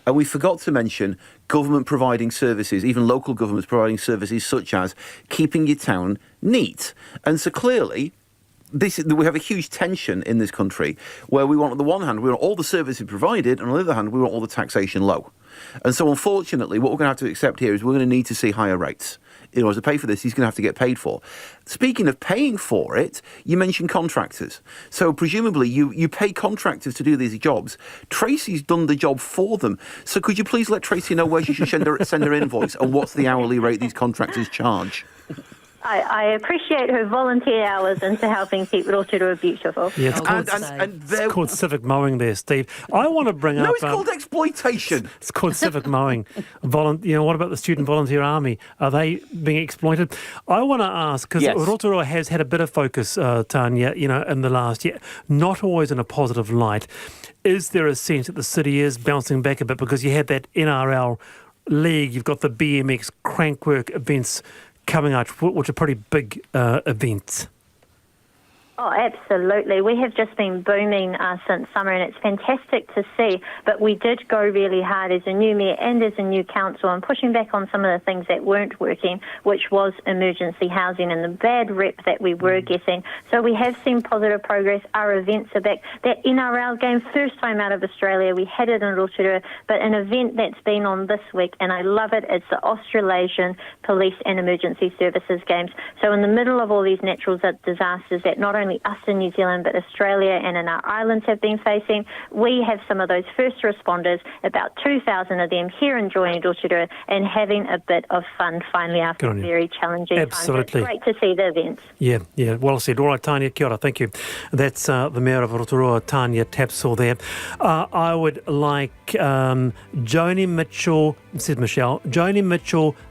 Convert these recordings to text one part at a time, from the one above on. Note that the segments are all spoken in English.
And we forgot to mention government providing services, even local governments providing services such as keeping your town neat. And so clearly, we have a huge tension in this country where we want, on the one hand, we want all the services provided, and on the other hand, we want all the taxation low. And so, unfortunately, what we're going to have to accept here is we're going to need to see higher rates. In order to pay for this, he's going to have to get paid for. Speaking of paying for it, you mentioned contractors. So presumably you pay contractors to do these jobs. Tracy's done the job for them. So could you please let Tracy know where she should send her invoice and what's the hourly rate these contractors charge? I appreciate her volunteer hours into helping keep Rotorua beautiful. Yeah, it's called civic mowing there, Steve. I want to bring up... No, it's called exploitation. It's called civic mowing. What about the student volunteer army? Are they being exploited? I want to ask, because Rotorua has had a bit of focus, Tanya, in the last year, not always in a positive light. Is there a sense that the city is bouncing back a bit because you had that NRL league, you've got the BMX crankwork events coming out, which are pretty big events? Oh, absolutely. We have just been booming since summer, and it's fantastic to see. But we did go really hard as a new mayor and as a new council on pushing back on some of the things that weren't working, which was emergency housing and the bad rep that we were getting. So we have seen positive progress. Our events are back. That NRL game, first time out of Australia, we had it in Rotorua, but an event that's been on this week, and I love it. It's the Australasian Police and Emergency Services Games. So in the middle of all these natural disasters that not only us in New Zealand, but Australia and in our islands have been facing, we have some of those first responders, about 2,000 of them here enjoying Rotorua and having a bit of fun finally after very challenging times. It's great to see the events. Yeah, well said. All right, Tanya, kia ora, thank you. That's the Mayor of Rotorua, Tanya Tapsell there. I would like Joni Mitchell,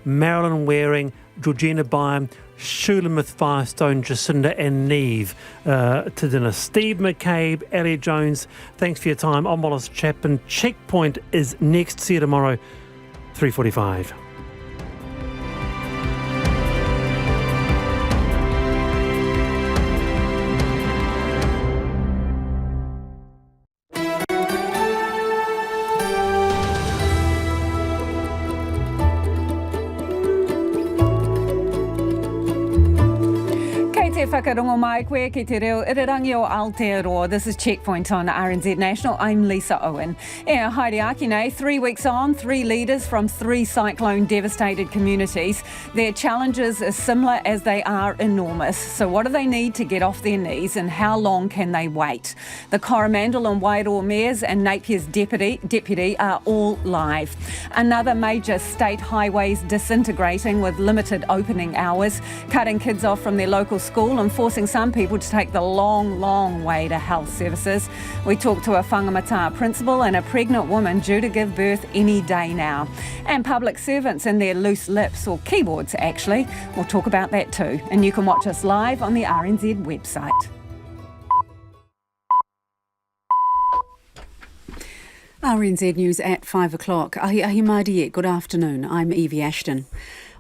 Marilyn Waring, Georgina Byam, Shulamith Firestone, Jacinda and Neve to dinner. Steve McCabe, Ellie Jones, thanks for your time. I'm Wallace Chapman. Checkpoint is next. See you tomorrow, 3:45. Whakarongo mai koe ki te reo irirangi o Aotearoa. This is Checkpoint on RNZ National. I'm Lisa Owen. Haere aki nei, 3 weeks on, 3 leaders from 3 cyclone devastated communities. Their challenges are similar as they are enormous. So what do they need to get off their knees and how long can they wait? The Coromandel and Wairoa mayors and Napier's deputy are all live. Another major state highways disintegrating with limited opening hours, cutting kids off from their local school and forcing some people to take the long way to health services. We talked to a whangamata principal and a pregnant woman due to give birth any day now. And public servants and their loose lips, or keyboards actually. We'll talk about that too. And you can watch us live on the RNZ website. RNZ News at 5 o'clock. Ahi Marie, good afternoon. I'm Evie Ashton.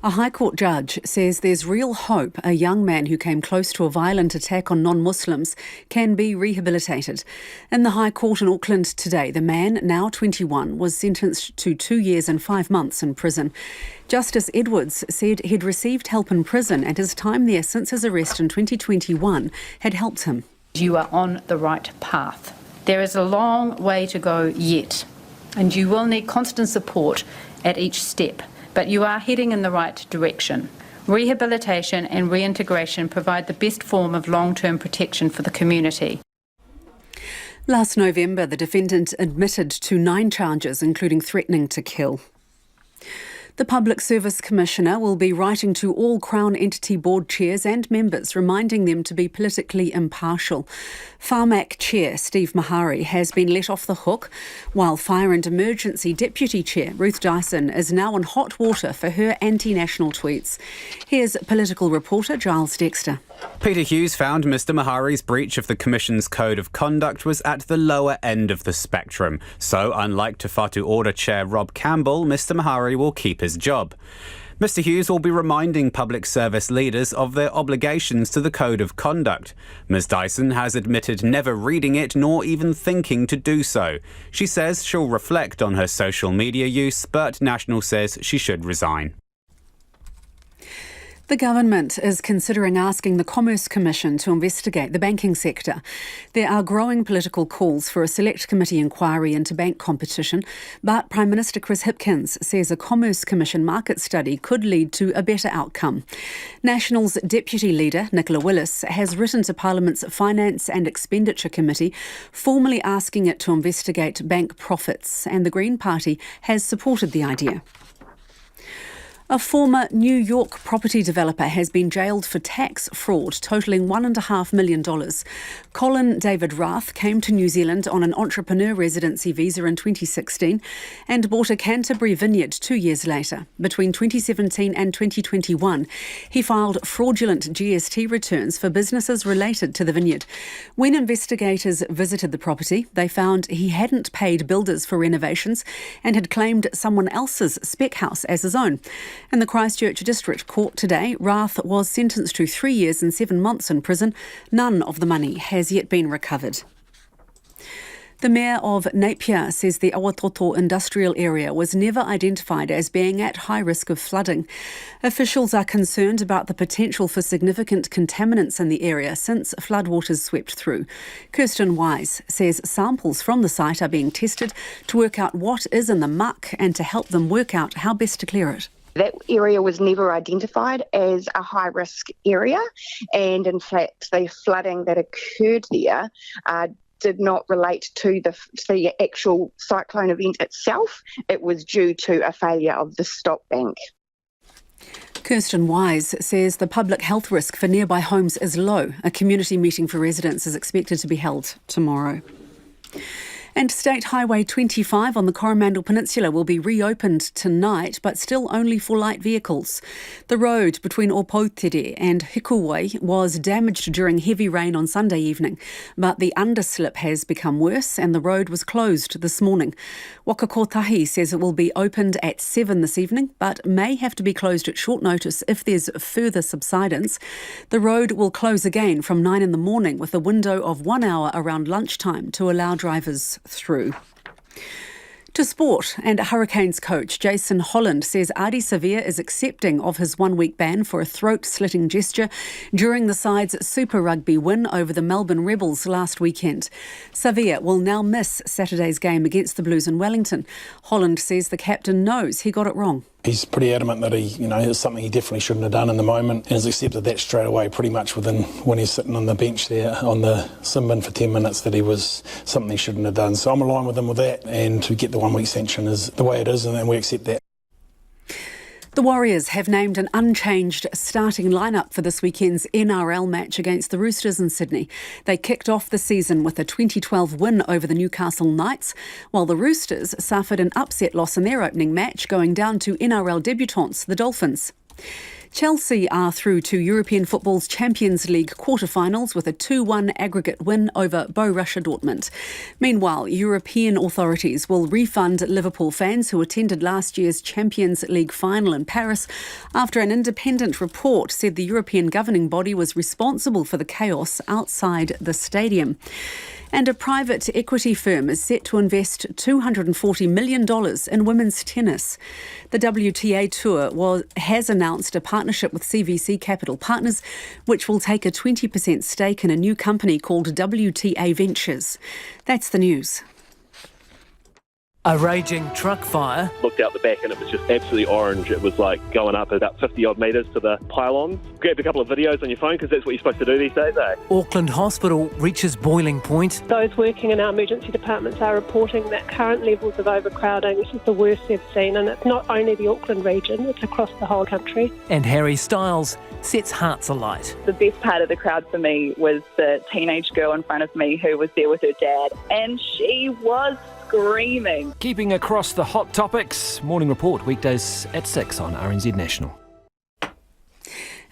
A High Court judge says there's real hope a young man who came close to a violent attack on non-Muslims can be rehabilitated. In the High Court in Auckland today, the man, now 21, was sentenced to 2 years and 5 months in prison. Justice Edwards said he'd received help in prison and his time there since his arrest in 2021 had helped him. You are on the right path. There is a long way to go yet, and you will need constant support at each step. But you are heading in the right direction. Rehabilitation and reintegration provide the best form of long-term protection for the community. Last November, the defendant admitted to 9 charges, including threatening to kill. The Public Service Commissioner will be writing to all Crown Entity Board chairs and members, reminding them to be politically impartial. Pharmac Chair Steve Mahari has been let off the hook, while Fire and Emergency Deputy Chair Ruth Dyson is now on hot water for her anti-national tweets. Here's political reporter Giles Dexter. Peter Hughes found Mr Mahari's breach of the Commission's Code of Conduct was at the lower end of the spectrum. So, unlike Te Whatu Order Chair Rob Campbell, Mr Mahari will keep his job. Mr Hughes will be reminding public service leaders of their obligations to the Code of Conduct. Ms Dyson has admitted never reading it nor even thinking to do so. She says she'll reflect on her social media use, but National says she should resign. The government is considering asking the Commerce Commission to investigate the banking sector. There are growing political calls for a select committee inquiry into bank competition, but Prime Minister Chris Hipkins says a Commerce Commission market study could lead to a better outcome. National's Deputy Leader, Nicola Willis, has written to Parliament's Finance and Expenditure Committee, formally asking it to investigate bank profits, and the Green Party has supported the idea. A former New York property developer has been jailed for tax fraud totalling $1.5 million. Colin David Rath came to New Zealand on an entrepreneur residency visa in 2016 and bought a Canterbury vineyard 2 years later. Between 2017 and 2021, he filed fraudulent GST returns for businesses related to the vineyard. When investigators visited the property, they found he hadn't paid builders for renovations and had claimed someone else's spec house as his own. In the Christchurch District Court today, Rath was sentenced to 3 years and 7 months in prison. None of the money has yet been recovered. The Mayor of Napier says the Awatoto industrial area was never identified as being at high risk of flooding. Officials are concerned about the potential for significant contaminants in the area since floodwaters swept through. Kirsten Wise says samples from the site are being tested to work out what is in the muck and to help them work out how best to clear it. That area was never identified as a high-risk area, and in fact the flooding that occurred there did not relate to the actual cyclone event itself. It was due to a failure of the stop bank. Kirsten Wise says the public health risk for nearby homes is low. A community meeting for residents is expected to be held tomorrow. And State Highway 25 on the Coromandel Peninsula will be reopened tonight, but still only for light vehicles. The road between Opoutere and Hikuwai was damaged during heavy rain on Sunday evening, but the underslip has become worse and the road was closed this morning. Waka Kotahi says it will be opened at 7 this evening, but may have to be closed at short notice if there's further subsidence. The road will close again from 9 in the morning with a window of 1 hour around lunchtime to allow drivers through. To sport, and Hurricanes coach Jason Holland says Ardie Savea is accepting of his 1 week ban for a throat-slitting gesture during the side's Super Rugby win over the Melbourne Rebels last weekend. Savea will now miss Saturday's game against the Blues in Wellington. Holland says the captain knows he got it wrong. He's pretty adamant that it's something he definitely shouldn't have done in the moment, and has accepted that straight away pretty much within when he's sitting on the bench there on the sim bin for 10 minutes that he was something he shouldn't have done. So I'm aligned with him with that, and to get the 1 week sanction is the way it is, and we accept that. The Warriors have named an unchanged starting lineup for this weekend's NRL match against the Roosters in Sydney. They kicked off the season with a 2012 win over the Newcastle Knights, while the Roosters suffered an upset loss in their opening match, going down to NRL debutants, the Dolphins. Chelsea are through to European football's Champions League quarter-finals with a 2-1 aggregate win over Borussia Dortmund. Meanwhile, European authorities will refund Liverpool fans who attended last year's Champions League final in Paris after an independent report said the European governing body was responsible for the chaos outside the stadium. And a private equity firm is set to invest $240 million in women's tennis. The WTA Tour has announced a partnership with CVC Capital Partners, which will take a 20% stake in a new company called WTA Ventures. That's the news. A raging truck fire. Looked out the back and it was just absolutely orange. It was like going up about 50 odd metres to the pylons. Grabbed a couple of videos on your phone because that's what you're supposed to do these days, eh? Auckland Hospital reaches boiling point. Those working in our emergency departments are reporting that current levels of overcrowding, this is the worst they've seen, and it's not only the Auckland region, it's across the whole country. And Harry Styles sets hearts alight. The best part of the crowd for me was the teenage girl in front of me who was there with her dad, and she was screaming. Keeping across the hot topics, Morning Report, weekdays at 6 on RNZ National.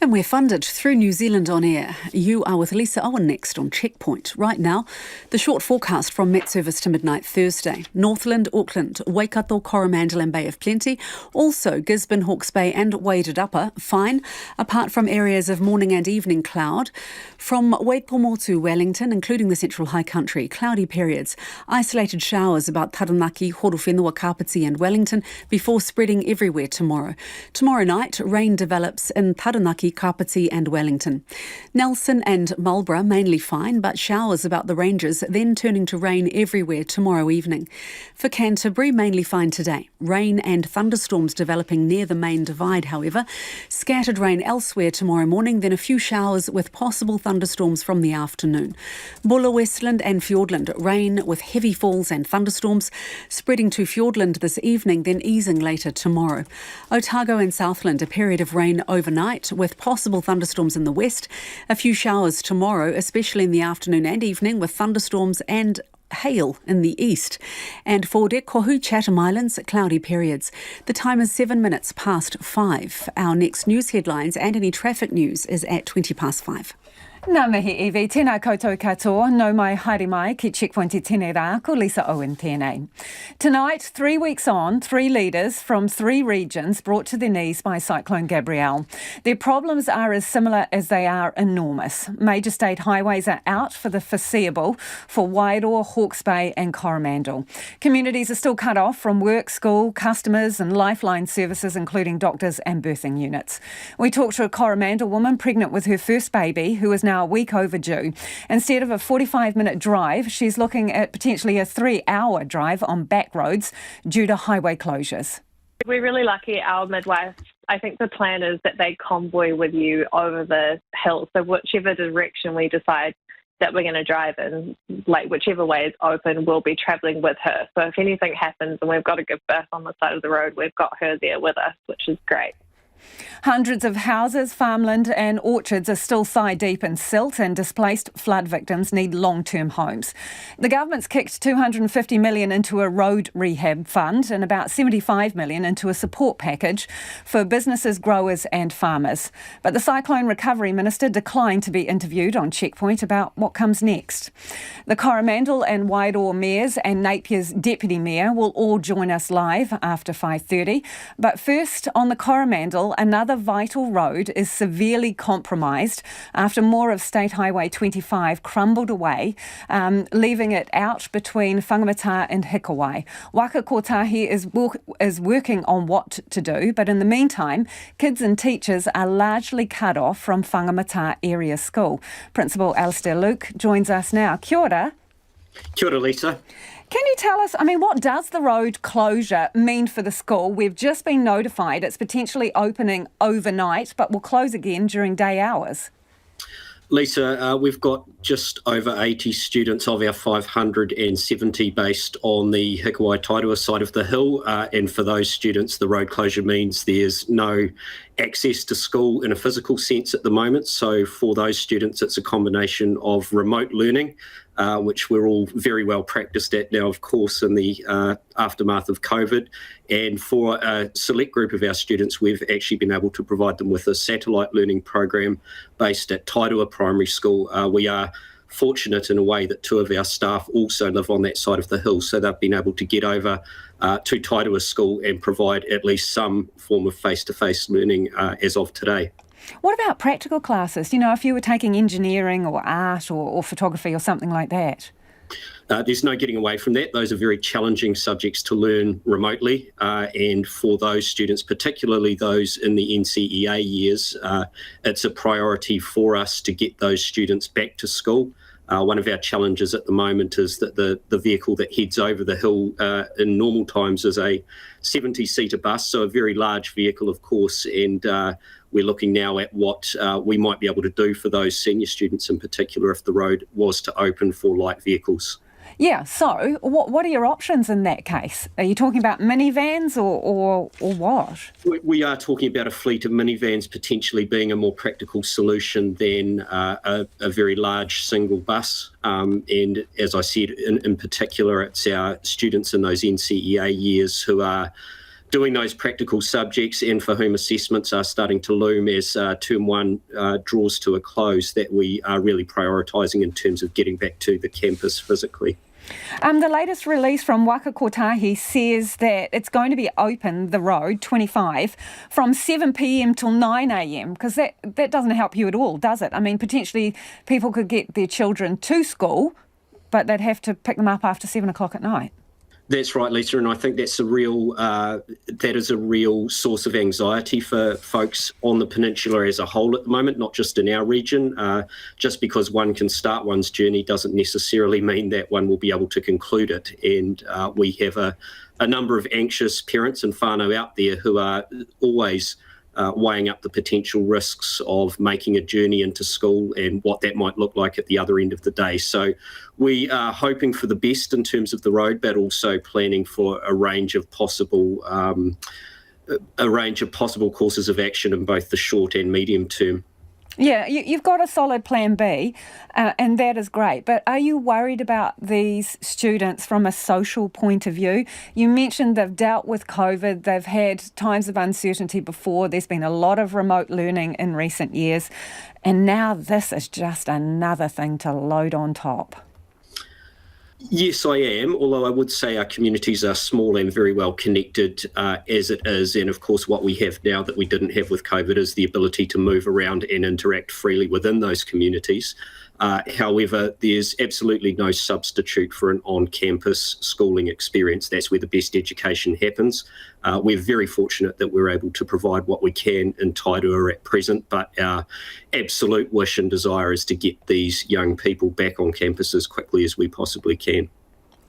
And we're funded through New Zealand On Air. You are with Lisa Owen next on Checkpoint. Right now, the short forecast from Met Service to midnight Thursday. Northland, Auckland, Waikato, Coromandel and Bay of Plenty. Also Gisborne, Hawke's Bay and Waded Upper, fine, apart from areas of morning and evening cloud. From Waitomo to Wellington, including the Central High Country, cloudy periods. Isolated showers about Taranaki, Horowhenua, Kapiti and Wellington before spreading everywhere tomorrow. Tomorrow night, rain develops in Taranaki, Kapiti and Wellington. Nelson and Marlborough mainly fine, but showers about the ranges, then turning to rain everywhere tomorrow evening. For Canterbury, mainly fine today. Rain and thunderstorms developing near the main divide, however. Scattered rain elsewhere tomorrow morning, then a few showers with possible thunderstorms from the afternoon. Bulla, Westland and Fiordland, rain with heavy falls and thunderstorms, spreading to Fiordland this evening, then easing later tomorrow. Otago and Southland, a period of rain overnight with possible thunderstorms in the west. A few showers tomorrow, especially in the afternoon and evening, with thunderstorms and hail in the east. And for Kohu, Chatham Islands, cloudy periods. The time is 7 minutes past 5. Our next news headlines and any traffic news is at 20 past 5. Nā mihi iwi, tēnā koutou katoa, no mai haere mai ki Checkpoint I tēnei rā, ko Lisa Owen tēnei. Tonight, 3 weeks on, 3 leaders from 3 regions brought to their knees by Cyclone Gabrielle. Their problems are as similar as they are enormous. Major state highways are out for the foreseeable for Wairoa, Hawke's Bay and Coromandel. Communities are still cut off from work, school, customers and lifeline services, including doctors and birthing units. We talked to a Coromandel woman pregnant with her first baby who is now a week overdue. Instead of a 45-minute drive, she's looking at potentially a 3-hour drive on back roads due to highway closures. We're really lucky our midwife, I think the plan is that they convoy with you over the hill. So whichever direction we decide that we're going to drive in, like whichever way is open, we'll be travelling with her. So if anything happens and we've got to give birth on the side of the road, we've got her there with us, which is great. Hundreds of houses, farmland and orchards are still thigh-deep in silt and displaced flood victims need long-term homes. The government's kicked $250 million into a road rehab fund and about $75 million into a support package for businesses, growers and farmers. But the Cyclone Recovery Minister declined to be interviewed on Checkpoint about what comes next. The Coromandel and Wairoa mayors and Napier's deputy mayor will all join us live after 5:30. But first, on the Coromandel, another vital road is severely compromised after more of State Highway 25 crumbled away, leaving it out between Whangamata and Hikawai. Waka Kotahi is working on what to do, but in the meantime, kids and teachers are largely cut off from Whangamata Area School. Principal Alistair Luke joins us now. Kia ora. Kia ora, Lisa. Can you tell us, what does the road closure mean for the school? We've just been notified it's potentially opening overnight, but will close again during day hours. Lisa, we've got just over 80 students of our 570 based on the Hikawai Tairua side of the hill. And for those students, the road closure means there's no access to school in a physical sense at the moment. So for those students, it's a combination of remote learning, which we're all very well practiced at now, of course, in the aftermath of COVID. And for a select group of our students, we've actually been able to provide them with a satellite learning program based at Tairua Primary School. We are fortunate in a way that 2 of our staff also live on that side of the hill, so they've been able to get over to Tairua School and provide at least some form of face-to-face learning as of today. What about practical classes? If you were taking engineering or art or photography or something like that? There's no getting away from that. Those are very challenging subjects to learn remotely. And for those students, particularly those in the NCEA years, it's a priority for us to get those students back to school. One of our challenges at the moment is that the vehicle that heads over the hill in normal times is a 70-seater bus, so a very large vehicle, of course, and we're looking now at what we might be able to do for those senior students in particular if the road was to open for light vehicles. Yeah, so what are your options in that case? Are you talking about minivans or what? We are talking about a fleet of minivans potentially being a more practical solution than a very large single bus. And as I said, in particular, it's our students in those NCEA years who are doing those practical subjects and for whom assessments are starting to loom as term one draws to a close, that we are really prioritising in terms of getting back to the campus physically. The latest release from Waka Kotahi says that it's going to be open, the road, 25, from 7pm till 9am, because that doesn't help you at all, does it? I mean, potentially people could get their children to school, but they'd have to pick them up after 7 o'clock at night. That's right, Lisa, and I think that is a real source of anxiety for folks on the peninsula as a whole at the moment, not just in our region. Just because one can start one's journey doesn't necessarily mean that one will be able to conclude it. And we have a number of anxious parents and whānau out there who are always weighing up the potential risks of making a journey into school and what that might look like at the other end of the day. So we are hoping for the best in terms of the road, but also planning for a range of possible courses of action in both the short and medium term. Yeah, you've got a solid plan B, and that is great. But are you worried about these students from a social point of view? You mentioned they've dealt with COVID, they've had times of uncertainty before, there's been a lot of remote learning in recent years, and now this is just another thing to load on top. Yes, I am, although I would say our communities are small and very well connected as it is. And of course, what we have now that we didn't have with COVID is the ability to move around and interact freely within those communities. However, there's absolutely no substitute for an on-campus schooling experience. That's where the best education happens. We're very fortunate that we're able to provide what we can in Tairua at present, but our absolute wish and desire is to get these young people back on campus as quickly as we possibly can.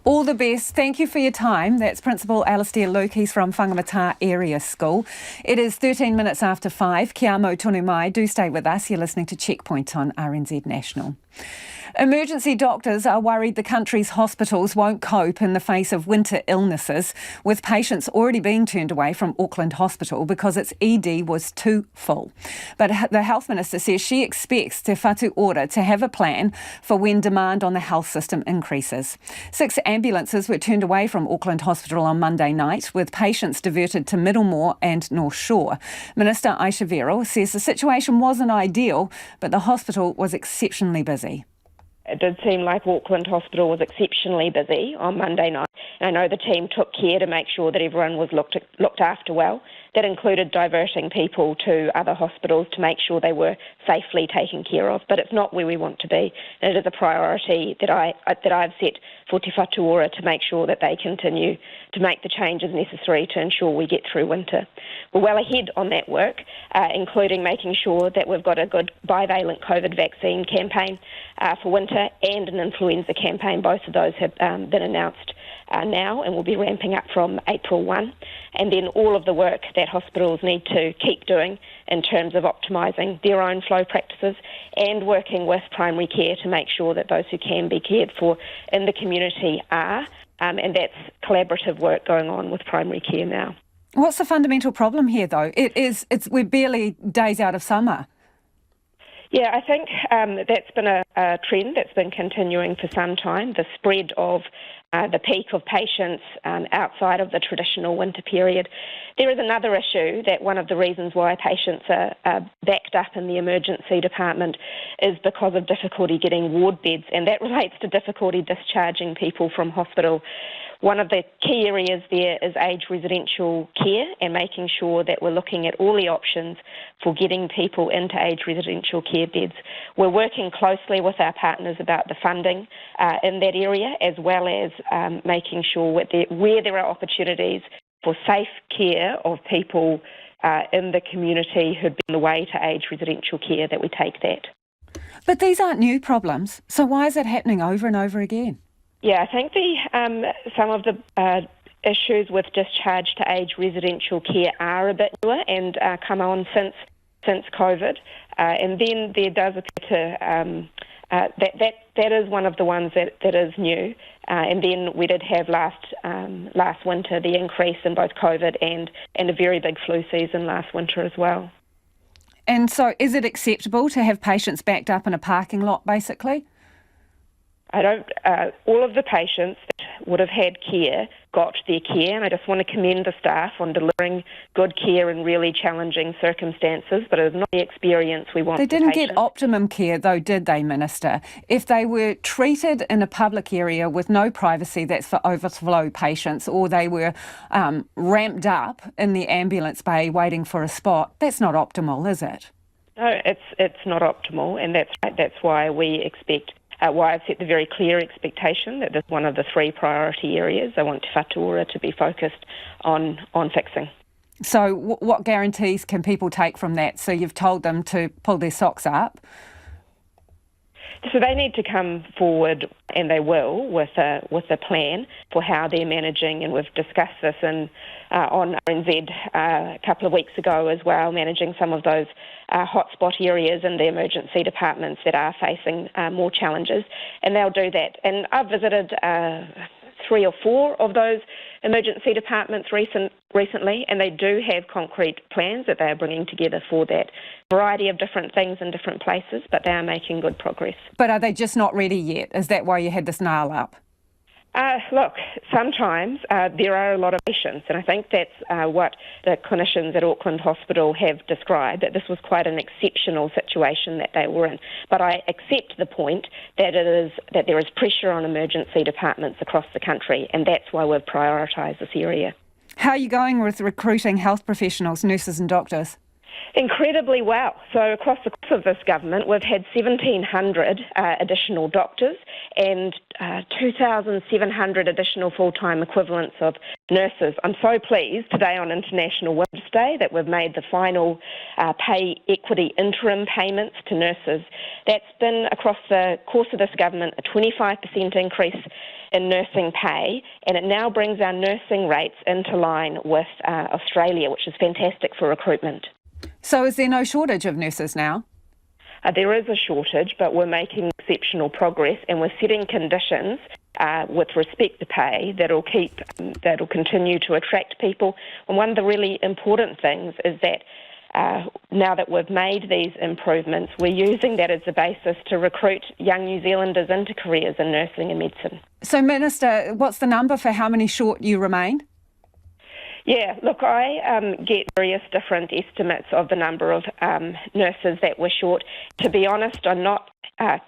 All the best. Thank you for your time. That's Principal Alastair Luke. He's from Whangamata Area School. It is 13 minutes after 5. Kia mau tonu mai. Do stay with us. You're listening to Checkpoint on RNZ National. Emergency doctors are worried the country's hospitals won't cope in the face of winter illnesses, with patients already being turned away from Auckland Hospital because its ED was too full. But the Health Minister says she expects Te Whatu Ora to have a plan for when demand on the health system increases. 6 ambulances were turned away from Auckland Hospital on Monday night, with patients diverted to Middlemore and North Shore. Minister Aisha Verrill says the situation wasn't ideal, but the hospital was exceptionally busy. It did seem like Auckland Hospital was exceptionally busy on Monday night. And I know the team took care to make sure that everyone was looked after well. That included diverting people to other hospitals to make sure they were safely taken care of. But it's not where we want to be. And it is a priority that I've set for Te Whatu Ora to make sure that they continue to make the changes necessary to ensure we get through winter. We're well ahead on that work, including making sure that we've got a good bivalent COVID vaccine campaign for winter and an influenza campaign. Both of those have been announced now and will be ramping up from April 1. And then all of the work that hospitals need to keep doing in terms of optimising their own flow practices and working with primary care to make sure that those who can be cared for in the community are. And that's collaborative work going on with primary care now. What's the fundamental problem here, though? We're barely days out of summer. Yeah, I think that's been a trend that's been continuing for some time, the spread of the peak of patients outside of the traditional winter period. There is another issue that one of the reasons why patients are backed up in the emergency department is because of difficulty getting ward beds, and that relates to difficulty discharging people from hospital. One of the key areas there is aged residential care and making sure that we're looking at all the options for getting people into aged residential care beds. We're working closely with our partners about the funding in that area, as well as making sure where there are opportunities for safe care of people in the community who'd been on the way to aged residential care, that we take that. But these aren't new problems, so why is it happening over and over again? Yeah, I think some of the issues with discharge to aged residential care are a bit newer and come on since COVID, and then there does appear to that is one of the ones that is new, and then we did have last winter the increase in both COVID and a very big flu season last winter as well. And so, is it acceptable to have patients backed up in a parking lot, basically? All of the patients that would have had care got their care, and I just want to commend the staff on delivering good care in really challenging circumstances, but it is not the experience we want. They didn't get optimum care though, did they, Minister? If they were treated in a public area with no privacy, that's for overflow patients, or they were ramped up in the ambulance bay waiting for a spot, that's not optimal, is it? No, it's not optimal, and that's right. That's why we expect. Why I've set the very clear expectation that this is one of the 3 priority areas I want Te Whatuora to be focused on fixing. So what guarantees can people take from that? So you've told them to pull their socks up. So they need to come forward, and they will, with a plan for how they're managing, and we've discussed this on RNZ a couple of weeks ago as well, managing some of those hotspot areas in the emergency departments that are facing more challenges, and they'll do that. And I've visited 3 or 4 of those emergency departments recently, and they do have concrete plans that they are bringing together for that variety of different things in different places, but they are making good progress. But are they just not ready yet? Is that why you had this nail up? Look, sometimes there are a lot of patients, and I think that's what the clinicians at Auckland Hospital have described, that this was quite an exceptional situation that they were in. But I accept the point that there is pressure on emergency departments across the country, and that's why we've prioritised this area. How are you going with recruiting health professionals, nurses and doctors? Incredibly well. So across the course of this government, we've had 1,700 additional doctors and 2,700 additional full-time equivalents of nurses. I'm so pleased today on International Women's Day that we've made the final pay equity interim payments to nurses. That's been, across the course of this government, a 25% increase in nursing pay, and it now brings our nursing rates into line with Australia, which is fantastic for recruitment. So is there no shortage of nurses now? There is a shortage, but we're making exceptional progress, and we're setting conditions with respect to pay that'll continue to attract people. And one of the really important things is that now that we've made these improvements, we're using that as a basis to recruit young New Zealanders into careers in nursing and medicine. So, Minister, what's the number for how many short you remain? Yeah, look, I get various different estimates of the number of nurses that were short. To be honest, I'm not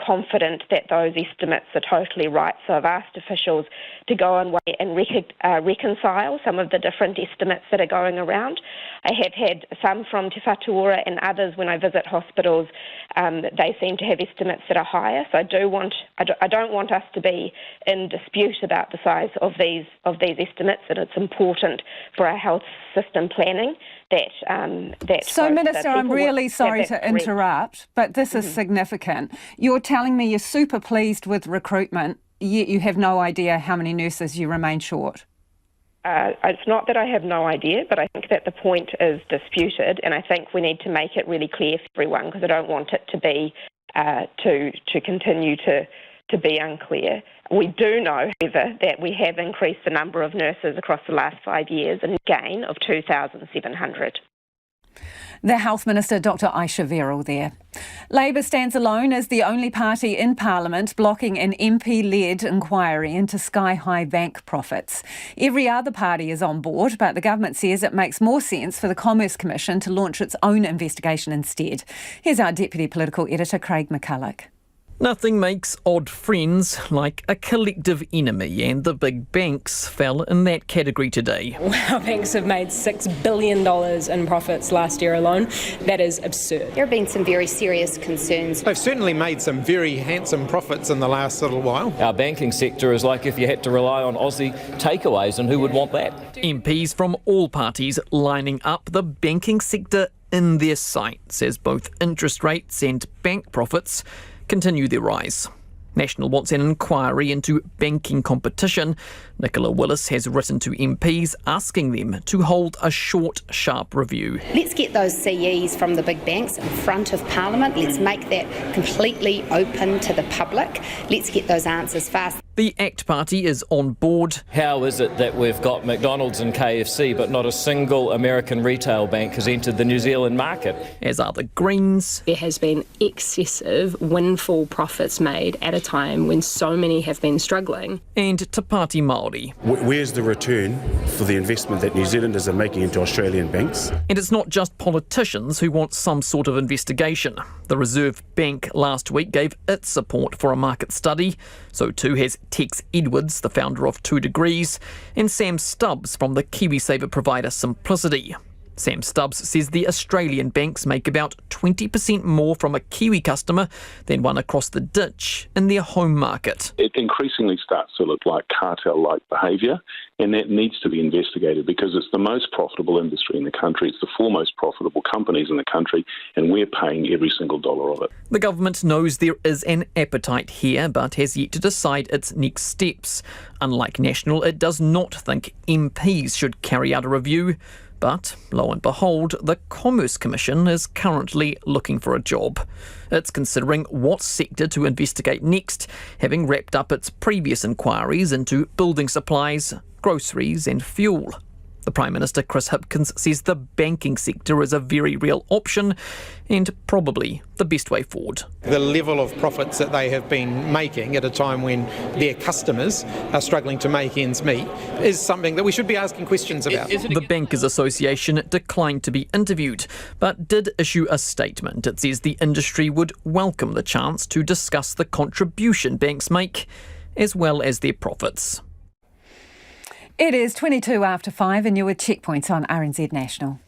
confident that those estimates are totally right. So I've asked officials to go away and reconcile some of the different estimates that are going around. I have had some from Te Whatuora and others when I visit hospitals. They seem to have estimates that are higher. So I don't want us to be in dispute about the size of these estimates, and it's important for our health system planning that. So, Minister, I'm really sorry to interrupt, but this is significant. You're telling me you're super pleased with recruitment, yet you have no idea how many nurses you remain short. It's not that I have no idea, but I think that the point is disputed, and I think we need to make it really clear for everyone, because I don't want it to be to continue to be unclear. We do know, however, that we have increased the number of nurses across the last 5 years, a gain of 2,700. The Health Minister, Dr Aisha Verrall there. Labor stands alone as the only party in Parliament blocking an MP-led inquiry into sky-high bank profits. Every other party is on board, but the government says it makes more sense for the Commerce Commission to launch its own investigation instead. Here's our Deputy Political Editor, Craig McCulloch. Nothing makes odd friends like a collective enemy, and the big banks fell in that category today. Our banks have made $6 billion in profits last year alone. That is absurd. There have been some very serious concerns. They've certainly made some very handsome profits in the last little while. Our banking sector is like if you had to rely on Aussie takeaways, and who would want that? MPs from all parties lining up the banking sector in their sights as both interest rates and bank profits continue their rise. National wants an inquiry into banking competition. Nicola Willis has written to MPs asking them to hold a short, sharp review. Let's get those CEs from the big banks in front of Parliament. Let's make that completely open to the public. Let's get those answers fast. The ACT Party is on board. How is it that we've got McDonald's and KFC, but not a single American retail bank has entered the New Zealand market? As are the Greens. There has been excessive windfall profits made at a time when so many have been struggling. And Te Pāti Māori. Where's the return for the investment that New Zealanders are making into Australian banks? And it's not just politicians who want some sort of investigation. The Reserve Bank last week gave its support for a market study. So too has Tex Edwards, the founder of 2 Degrees, and Sam Stubbs from the KiwiSaver provider Simplicity. Sam Stubbs says the Australian banks make about 20% more from a Kiwi customer than one across the ditch in their home market. It increasingly starts to look like cartel-like behaviour, and that needs to be investigated because it's the most profitable industry in the country. It's the 4 most profitable companies in the country, and we're paying every single dollar of it. The government knows there is an appetite here, but has yet to decide its next steps. Unlike National, it does not think MPs should carry out a review. But, lo and behold, the Commerce Commission is currently looking for a job. It's considering what sector to investigate next, having wrapped up its previous inquiries into building supplies, groceries and fuel. The Prime Minister, Chris Hipkins, says the banking sector is a very real option and probably the best way forward. The level of profits that they have been making at a time when their customers are struggling to make ends meet is something that we should be asking questions about. The Bankers Association declined to be interviewed, but did issue a statement. It says the industry would welcome the chance to discuss the contribution banks make, as well as their profits. It is 22 after 5 and you're with Checkpoints on RNZ National.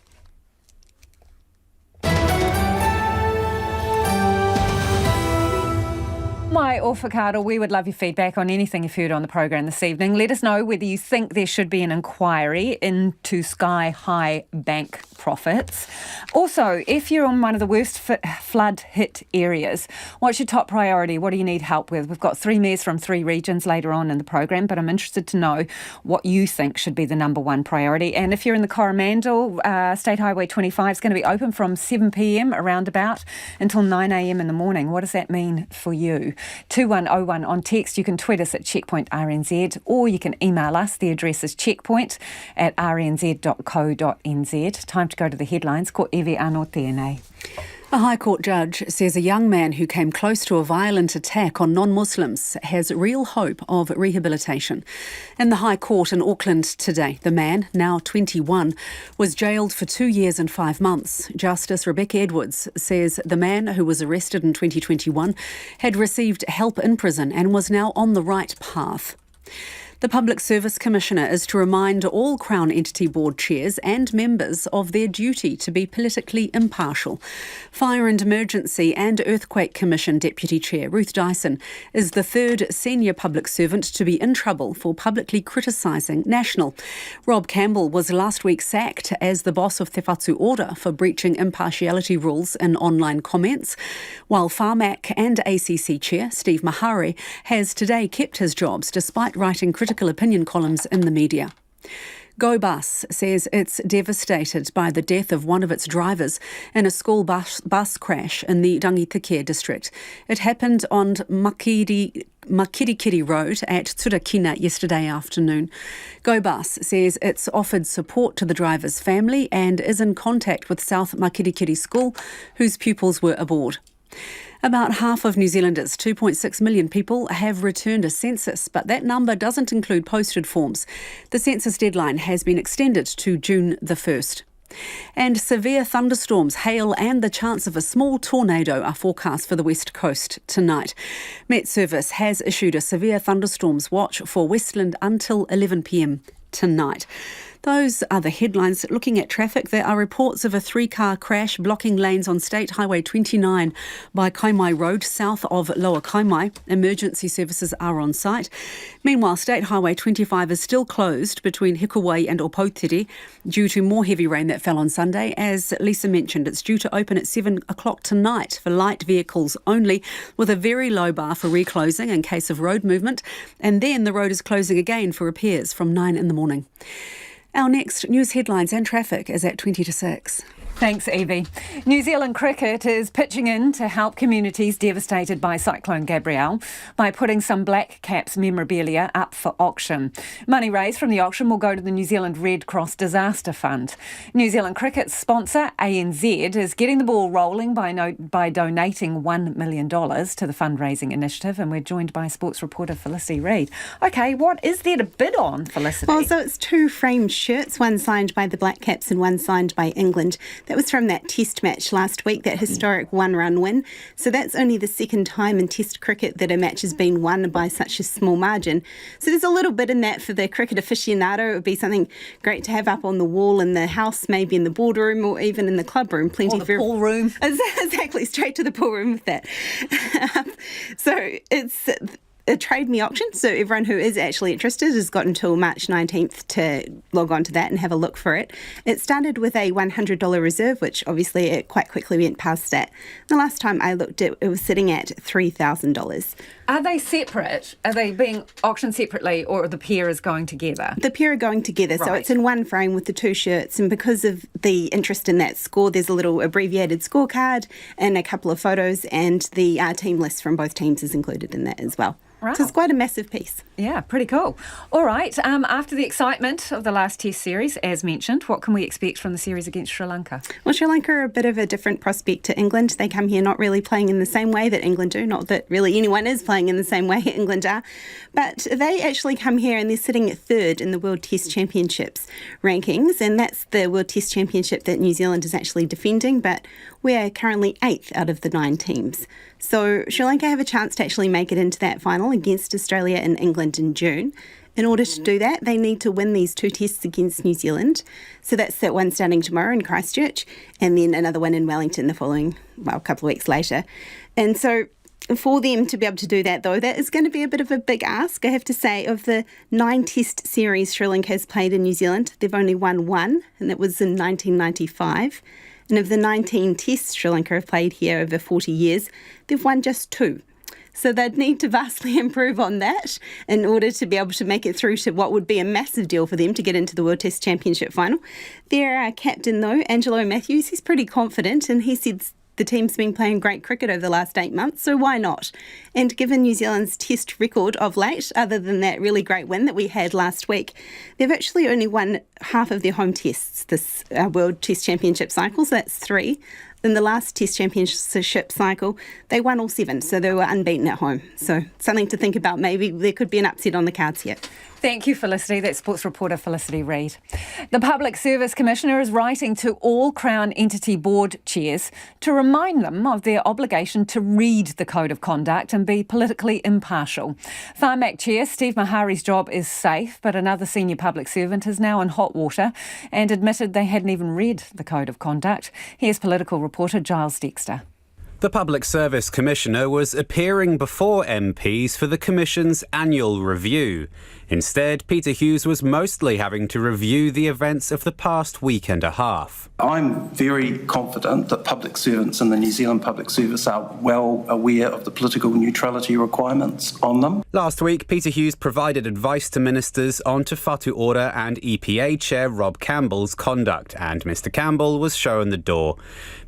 Mai o whakaaro, we would love your feedback on anything you've heard on the program this evening. Let us know whether you think there should be an inquiry into Sky High Bank profits. Also, if you're on one of the worst flood-hit areas, what's your top priority? What do you need help with? We've got 3 mayors from 3 regions later on in the program, but I'm interested to know what you think should be the number 1 priority. And if you're in the Coromandel, State Highway 25 is going to be open from 7 p.m. around about until 9 a.m. in the morning. What does that mean for you? 2101 on text. You can tweet us at Checkpoint RNZ or you can email us. The address is checkpoint@rnz.co.nz. Time to go to the headlines. Ko Evi anō tēnei. A High Court judge says a young man who came close to a violent attack on non-Muslims has real hope of rehabilitation. In the High Court in Auckland today, the man, now 21, was jailed for 2 years and 5 months. Justice Rebecca Edwards says the man, who was arrested in 2021, had received help in prison and was now on the right path. The Public Service Commissioner is to remind all Crown Entity Board chairs and members of their duty to be politically impartial. Fire and Emergency and Earthquake Commission Deputy Chair Ruth Dyson is the 3rd senior public servant to be in trouble for publicly criticising National. Rob Campbell was last week sacked as the boss of Te Whatu Order for breaching impartiality rules in online comments, while Pharmac and ACC Chair Steve Mahari has today kept his jobs despite writing critical opinion columns in the media. Go Bus says it's devastated by the death of one of its drivers in a school bus crash in the Rangitikere district. It happened on Makirikiri Road at Turakina yesterday afternoon. Go Bus says it's offered support to the driver's family and is in contact with South Makirikiri School, whose pupils were aboard. About half of New Zealanders, 2.6 million people, have returned a census, but that number doesn't include posted forms. The census deadline has been extended to June the 1st. And severe thunderstorms, hail and the chance of a small tornado are forecast for the West Coast tonight. Met Service has issued a severe thunderstorms watch for Westland until 11 p.m. tonight. Those are the headlines. Looking at traffic, there are reports of a 3-car crash blocking lanes on State Highway 29 by Kaimai Road, south of Lower Kaimai. Emergency services are on site. Meanwhile, State Highway 25 is still closed between Hikuwai and Opotiri due to more heavy rain that fell on Sunday. As Lisa mentioned, it's due to open at 7 o'clock tonight for light vehicles only, with a very low bar for reclosing in case of road movement. And then the road is closing again for repairs from 9 in the morning. Our next news headlines and traffic is at 20 to 6. Thanks, Evie. New Zealand Cricket is pitching in to help communities devastated by Cyclone Gabrielle by putting some Black Caps memorabilia up for auction. Money raised from the auction will go to the New Zealand Red Cross Disaster Fund. New Zealand Cricket's sponsor, ANZ, is getting the ball rolling by donating $1 million to the fundraising initiative, and we're joined by sports reporter Felicity Reid. OK, what is there to bid on, Felicity? Well, so it's 2 framed shirts, one signed by the Black Caps and one signed by England. That was from that test match last week, that historic one-run win. So that's only the second time in test cricket that a match has been won by such a small margin. So there's a little bit in that for the cricket aficionado. It would be something great to have up on the wall in the house, maybe in the boardroom or even in the club room. Or the pool room. Exactly, straight to the pool room with that. So it's a Trade Me auction, so everyone who is actually interested has got until March 19th to log on to that and have a look for it. It started with a $100 reserve, which obviously it quite quickly went past that. The last time I looked, it was sitting at $3,000. Are they separate? Are they being auctioned separately, or the pair is going together? The pair are going together, so it's in one frame with the 2 shirts, and because of the interest in that score, there's a little abbreviated scorecard and a couple of photos, and the team list from both teams is included in that as well. Wow. So it's quite a massive piece. Yeah, pretty cool. All right, after the excitement of the last Test series, as mentioned, what can we expect from the series against Sri Lanka? Well, Sri Lanka are a bit of a different prospect to England. They come here not really playing in the same way that England do, not that really anyone is playing in the same way England are, but they actually come here and they're sitting at 3rd in the World Test Championships rankings, and that's the World Test Championship that New Zealand is actually defending, but we're currently 8th out of the 9 teams. So Sri Lanka have a chance to actually make it into that final against Australia and England in June. In order to do that, they need to win these 2 tests against New Zealand. So that's that one starting tomorrow in Christchurch, and then another one in Wellington the following, a couple of weeks later. And so for them to be able to do that, though, that is going to be a bit of a big ask. I have to say, of the 9 test series Sri Lanka has played in New Zealand, they've only won 1, and that was in 1995. And of the 19 tests Sri Lanka have played here over 40 years, they've won just 2. So they'd need to vastly improve on that in order to be able to make it through to what would be a massive deal for them to get into the World Test Championship final. Their captain, though, Angelo Matthews, he's pretty confident, and he said the team's been playing great cricket over the last 8 months, so why not? And given New Zealand's test record of late, other than that really great win that we had last week, they've actually only won half of their home tests this World Test Championship cycle, so that's 3. In the last Test Championship cycle, they won all 7, so they were unbeaten at home. So something to think about. Maybe there could be an upset on the cards here. Thank you, Felicity. That's sports reporter Felicity Reid. The Public Service Commissioner is writing to all Crown Entity Board chairs to remind them of their obligation to read the Code of Conduct and be politically impartial. Pharmac Chair Steve Mahari's job is safe, but another senior public servant is now in hot water and admitted they hadn't even read the Code of Conduct. Here's political reporter Giles Dexter. The Public Service Commissioner was appearing before MPs for the Commission's annual review. Instead, Peter Hughes was mostly having to review the events of the past week and a half. I'm very confident that public servants in the New Zealand Public Service are well aware of the political neutrality requirements on them. Last week, Peter Hughes provided advice to ministers on Te Whatu Ora and EPA Chair Rob Campbell's conduct, and Mr Campbell was shown the door.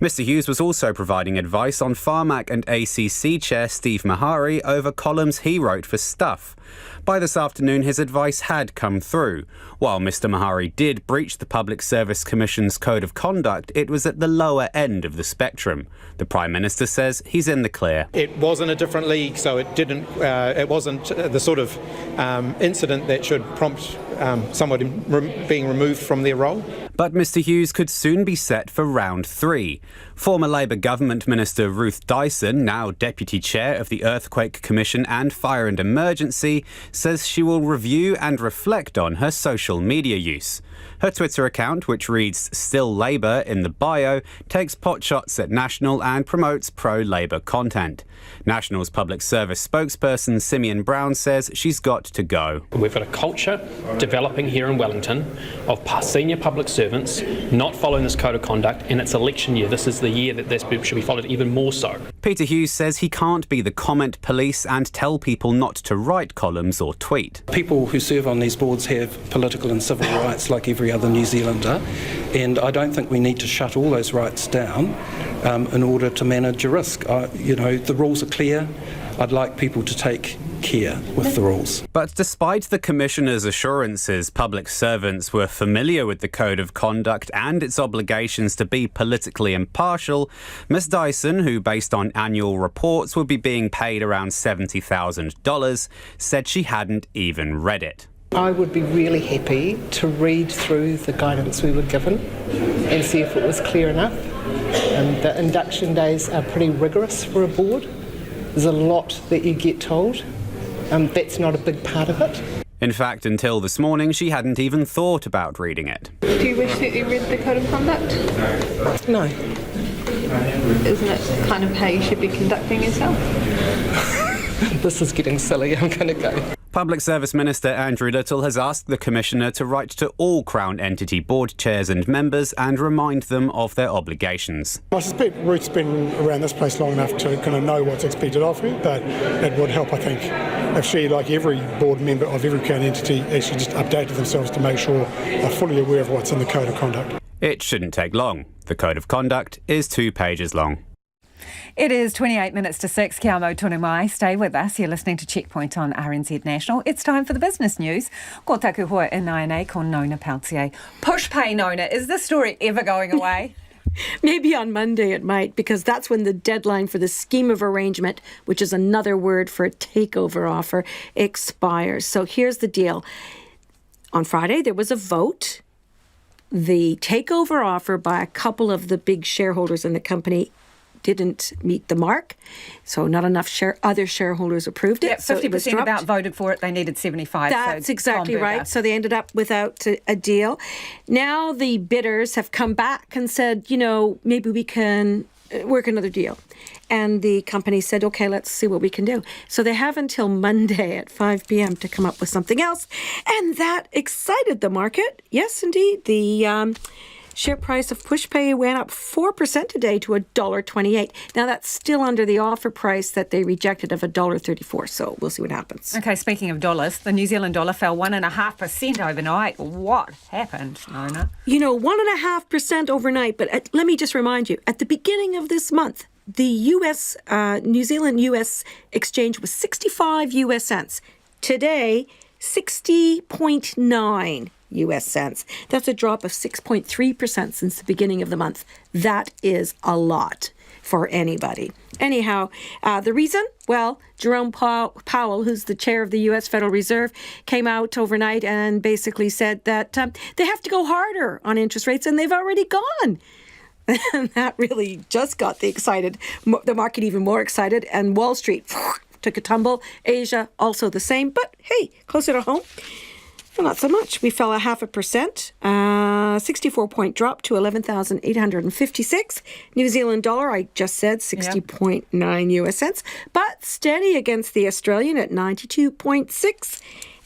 Mr Hughes was also providing advice on Pharmac and ACC Chair Steve Mahari over columns he wrote for Stuff. By this afternoon, his advice had come through. While Mr Mahari did breach the Public Service Commission's Code of Conduct, it was at the lower end of the spectrum. The Prime Minister says he's in the clear. It was in a different league, so it wasn't the sort of incident that should prompt somebody being removed from their role. But Mr Hughes could soon be set for round 3. Former Labour Government Minister Ruth Dyson, now Deputy Chair of the Earthquake Commission and Fire and Emergency, says she will review and reflect on her social media use. Her Twitter account, which reads Still Labour in the bio, takes potshots at National and promotes pro-Labour content. National's public service spokesperson Simeon Brown says she's got to go. We've got a culture developing here in Wellington of senior public servants not following this code of conduct, and it's election year. This is the year that this should be followed even more so. Peter Hughes says he can't be the comment police and tell people not to write columns or tweet. People who serve on these boards have political and civil rights like every other New Zealander, and I don't think we need to shut all those rights down in order to manage a risk. The rules are clear. I'd like people to take care with the rules. But despite the Commissioner's assurances public servants were familiar with the Code of Conduct and its obligations to be politically impartial, Ms Dyson, who based on annual reports would be being paid around $70,000, said she hadn't even read it. I would be really happy to read through the guidance we were given and see if it was clear enough. The induction days are pretty rigorous for a board. There's a lot that you get told. That's not a big part of it. In fact, until this morning, she hadn't even thought about reading it. Do you wish that you read the Code of Conduct? No. Isn't it kind of how you should be conducting yourself? This is getting silly. I'm going to go. Public Service Minister Andrew Little has asked the Commissioner to write to all Crown entity board chairs and members and remind them of their obligations. I suspect Ruth's been around this place long enough to kind of know what's expected of her, but it would help, I think, if she, like every board member of every Crown entity, actually just updated themselves to make sure they're fully aware of what's in the Code of Conduct. It shouldn't take long. The Code of Conduct is 2 pages long. It is 28 minutes to 6. Kia mau tonu mai. Stay with us. You're listening to Checkpoint on RNZ National. It's time for the business news. Ko taku hoa inai ko Nona Peltier. Push pay, Nona. Is this story ever going away? Maybe on Monday it might, because that's when the deadline for the scheme of arrangement, which is another word for a takeover offer, expires. So here's the deal. On Friday, there was a vote. The takeover offer by a couple of the big shareholders in the company didn't meet the mark, so not enough other shareholders approved it. Yep, so 50% about voted for it. They needed 75. That's so exactly right. So they ended up without a deal. Now the bidders have come back and said, maybe we can work another deal. And the company said, okay, let's see what we can do. So they have until Monday at 5 p.m. to come up with something else. And that excited the market. Yes, indeed. The share price of Pushpay went up 4% today to $1.28. Now, that's still under the offer price that they rejected of $1.34. So we'll see what happens. Okay, speaking of dollars, the New Zealand dollar fell 1.5% overnight. What happened, Nona? 1.5% overnight. But let me just remind you, at the beginning of this month, the New Zealand-US exchange was 65 US cents. Today, 60.9 US cents. That's a drop of 6.3% since the beginning of the month. That is a lot for anybody. Anyhow, the reason? Well, Jerome Powell, who's the chair of the U.S. Federal Reserve, came out overnight and basically said that they have to go harder on interest rates, and they've already gone. And that really just got the market even more excited, and Wall Street took a tumble. Asia also the same, but hey, closer to home. Well, not so much. We fell 0.5%, 64-point drop to 11,856. New Zealand dollar, I just said, 60.9 US cents, but steady against the Australian at 92.6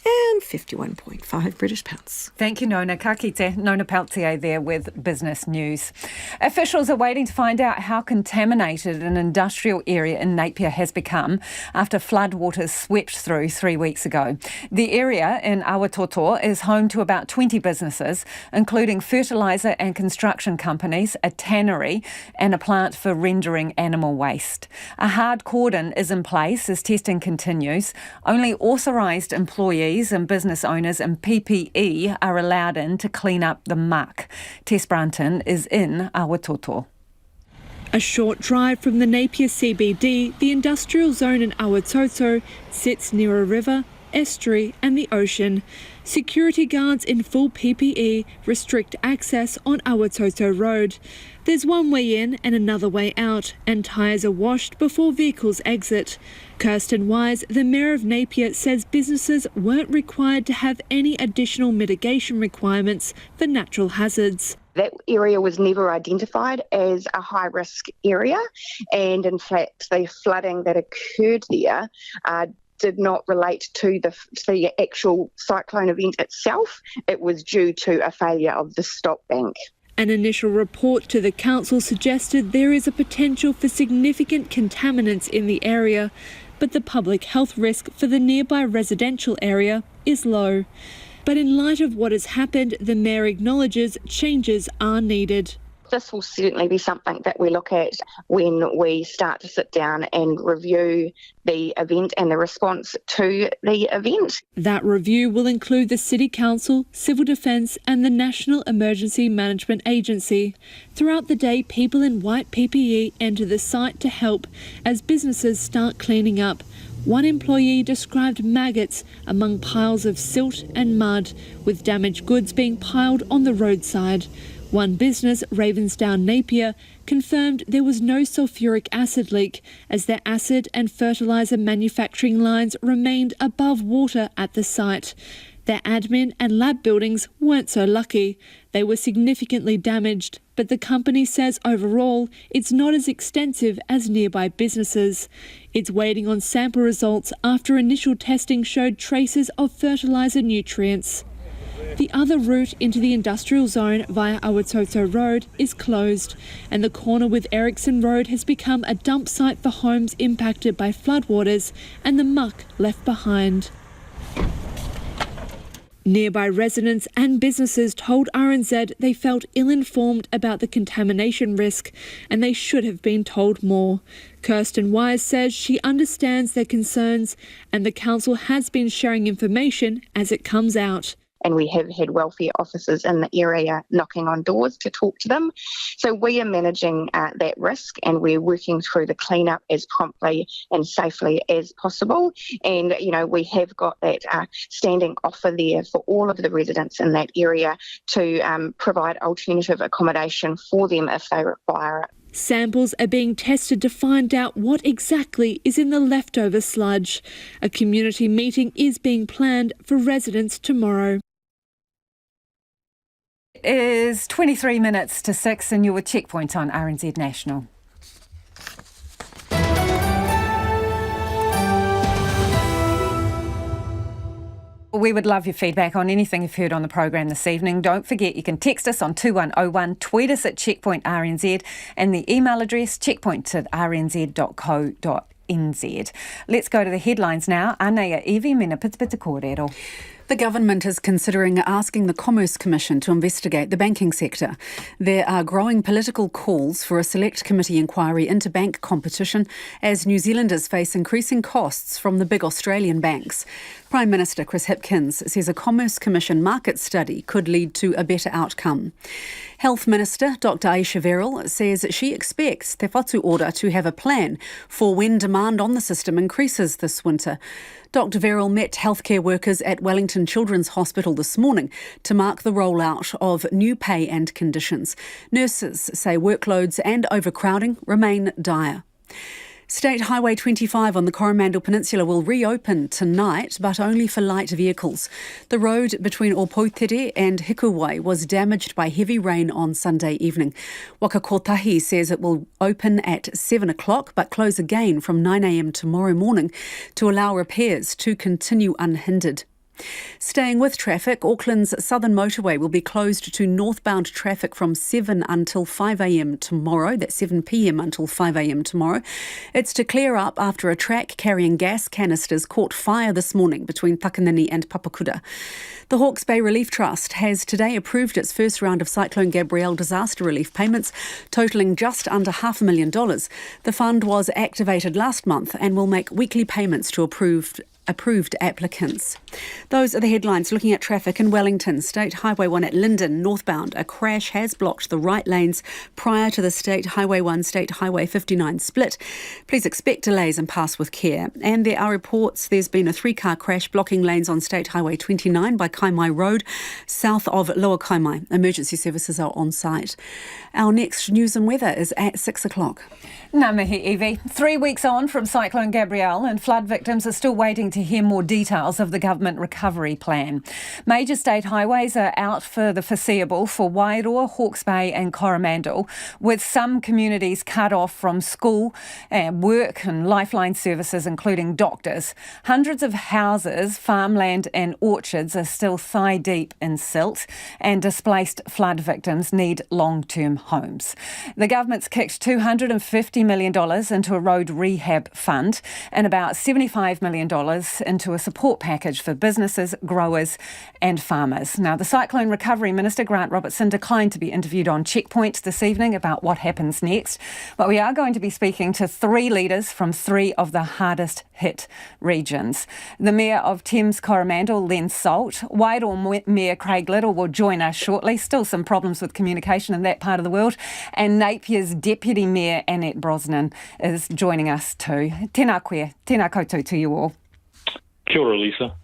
and 51.5 British pounds. Thank you, Nona. Ka kite. Nona Peltier there with Business News. Officials are waiting to find out how contaminated an industrial area in Napier has become after floodwaters swept through 3 weeks ago. The area in Awatoto is home to about 20 businesses, including fertiliser and construction companies, a tannery and a plant for rendering animal waste. A hard cordon is in place as testing continues. Only authorised employees and business owners and PPE are allowed in to clean up the muck. Tess Brunton is in Awatoto. A short drive from the Napier CBD, the industrial zone in Awatoto sits near a river, estuary and the ocean. Security guards in full PPE restrict access on Awatoto Road. There's one way in and another way out, and tyres are washed before vehicles exit. Kirsten Wise, the Mayor of Napier, says businesses weren't required to have any additional mitigation requirements for natural hazards. That area was never identified as a high-risk area, and in fact the flooding that occurred there did not relate to the actual cyclone event itself. It was due to a failure of the stop bank. An initial report to the council suggested there is a potential for significant contaminants in the area, but the public health risk for the nearby residential area is low. But in light of what has happened, the Mayor acknowledges changes are needed. This will certainly be something that we look at when we start to sit down and review the event and the response to the event. That review will include the City Council, Civil Defence and the National Emergency Management Agency. Throughout the day, people in white PPE enter the site to help as businesses start cleaning up. One employee described maggots among piles of silt and mud, with damaged goods being piled on the roadside. One business, Ravensdown Napier, confirmed there was no sulphuric acid leak as their acid and fertiliser manufacturing lines remained above water at the site. Their admin and lab buildings weren't so lucky. They were significantly damaged, but the company says overall it's not as extensive as nearby businesses. It's waiting on sample results after initial testing showed traces of fertiliser nutrients. The other route into the industrial zone via Awatoto Road is closed, and the corner with Erickson Road has become a dump site for homes impacted by floodwaters and the muck left behind. Nearby residents and businesses told RNZ they felt ill-informed about the contamination risk and they should have been told more. Kirsten Wise says she understands their concerns and the council has been sharing information as it comes out. And we have had welfare officers in the area knocking on doors to talk to them. So we are managing that risk and we're working through the cleanup as promptly and safely as possible. And, you know, we have got that standing offer there for all of the residents in that area to provide alternative accommodation for them if they require it. Samples are being tested to find out what exactly is in the leftover sludge. A community meeting is being planned for residents tomorrow. It is 23 minutes to 6 and you're with Checkpoint on RNZ National. We would love your feedback on anything you've heard on the program this evening. Don't forget you can text us on 2101, tweet us at Checkpoint RNZ and the email address checkpoint@rnz.co.nz. Let's go to the headlines now. Anea Evi Mina Pitipita Kōrero. The government is considering asking the Commerce Commission to investigate the banking sector. There are growing political calls for a select committee inquiry into bank competition as New Zealanders face increasing costs from the big Australian banks. Prime Minister Chris Hipkins says a Commerce Commission market study could lead to a better outcome. Health Minister Dr Aisha Verrill says she expects Te Whatu Ora to have a plan for when demand on the system increases this winter. Dr Verrill met healthcare workers at Wellington Children's Hospital this morning to mark the rollout of new pay and conditions. Nurses say workloads and overcrowding remain dire. State Highway 25 on the Coromandel Peninsula will reopen tonight, but only for light vehicles. The road between Opoitere and Hikuwai was damaged by heavy rain on Sunday evening. Waka Kotahi says it will open at 7 o'clock, but close again from 9 a.m. tomorrow morning to allow repairs to continue unhindered. Staying with traffic, Auckland's southern motorway will be closed to northbound traffic from 7 until 5 a.m. tomorrow. That's 7 p.m. until 5 a.m. tomorrow. It's to clear up after a track carrying gas canisters caught fire this morning between Takanini and Papakura. The Hawke's Bay Relief Trust has today approved its first round of Cyclone Gabrielle disaster relief payments, totalling just under $500,000. The fund was activated last month and will make weekly payments to approved applicants. Those are the headlines. Looking at traffic in Wellington, State Highway 1 at Lyndon, northbound. A crash has blocked the right lanes prior to the State Highway 1, State Highway 59 split. Please expect delays and pass with care. And there are reports there's been a 3-car crash blocking lanes on State Highway 29 by Kaimai Road, south of Lower Kaimai. Emergency services are on site. Our next news and weather is at 6 o'clock. Ngā mihi, Evie. 3 weeks on from Cyclone Gabrielle and flood victims are still waiting to hear more details of the government recovery plan. Major state highways are out for the foreseeable for Wairoa, Hawke's Bay and Coromandel, with some communities cut off from school, work and lifeline services, including doctors. Hundreds of houses, farmland and orchards are still thigh-deep in silt, and displaced flood victims need long-term homes. The government's kicked $250 million into a road rehab fund and about $75 million into a support package for businesses, growers and farmers. Now, the Cyclone Recovery Minister, Grant Robertson, declined to be interviewed on Checkpoint this evening about what happens next, but we are going to be speaking to 3 leaders from 3 of the hardest hit regions. The Mayor of Thames Coromandel, Len Salt. Wairoa Mayor Craig Little will join us shortly. Still some problems with communication in that part of the world. And Napier's Deputy Mayor, Annette Brosnan, is joining us too. Tēnā koe, tēnā koutou to you all. Kia ora, Lisa.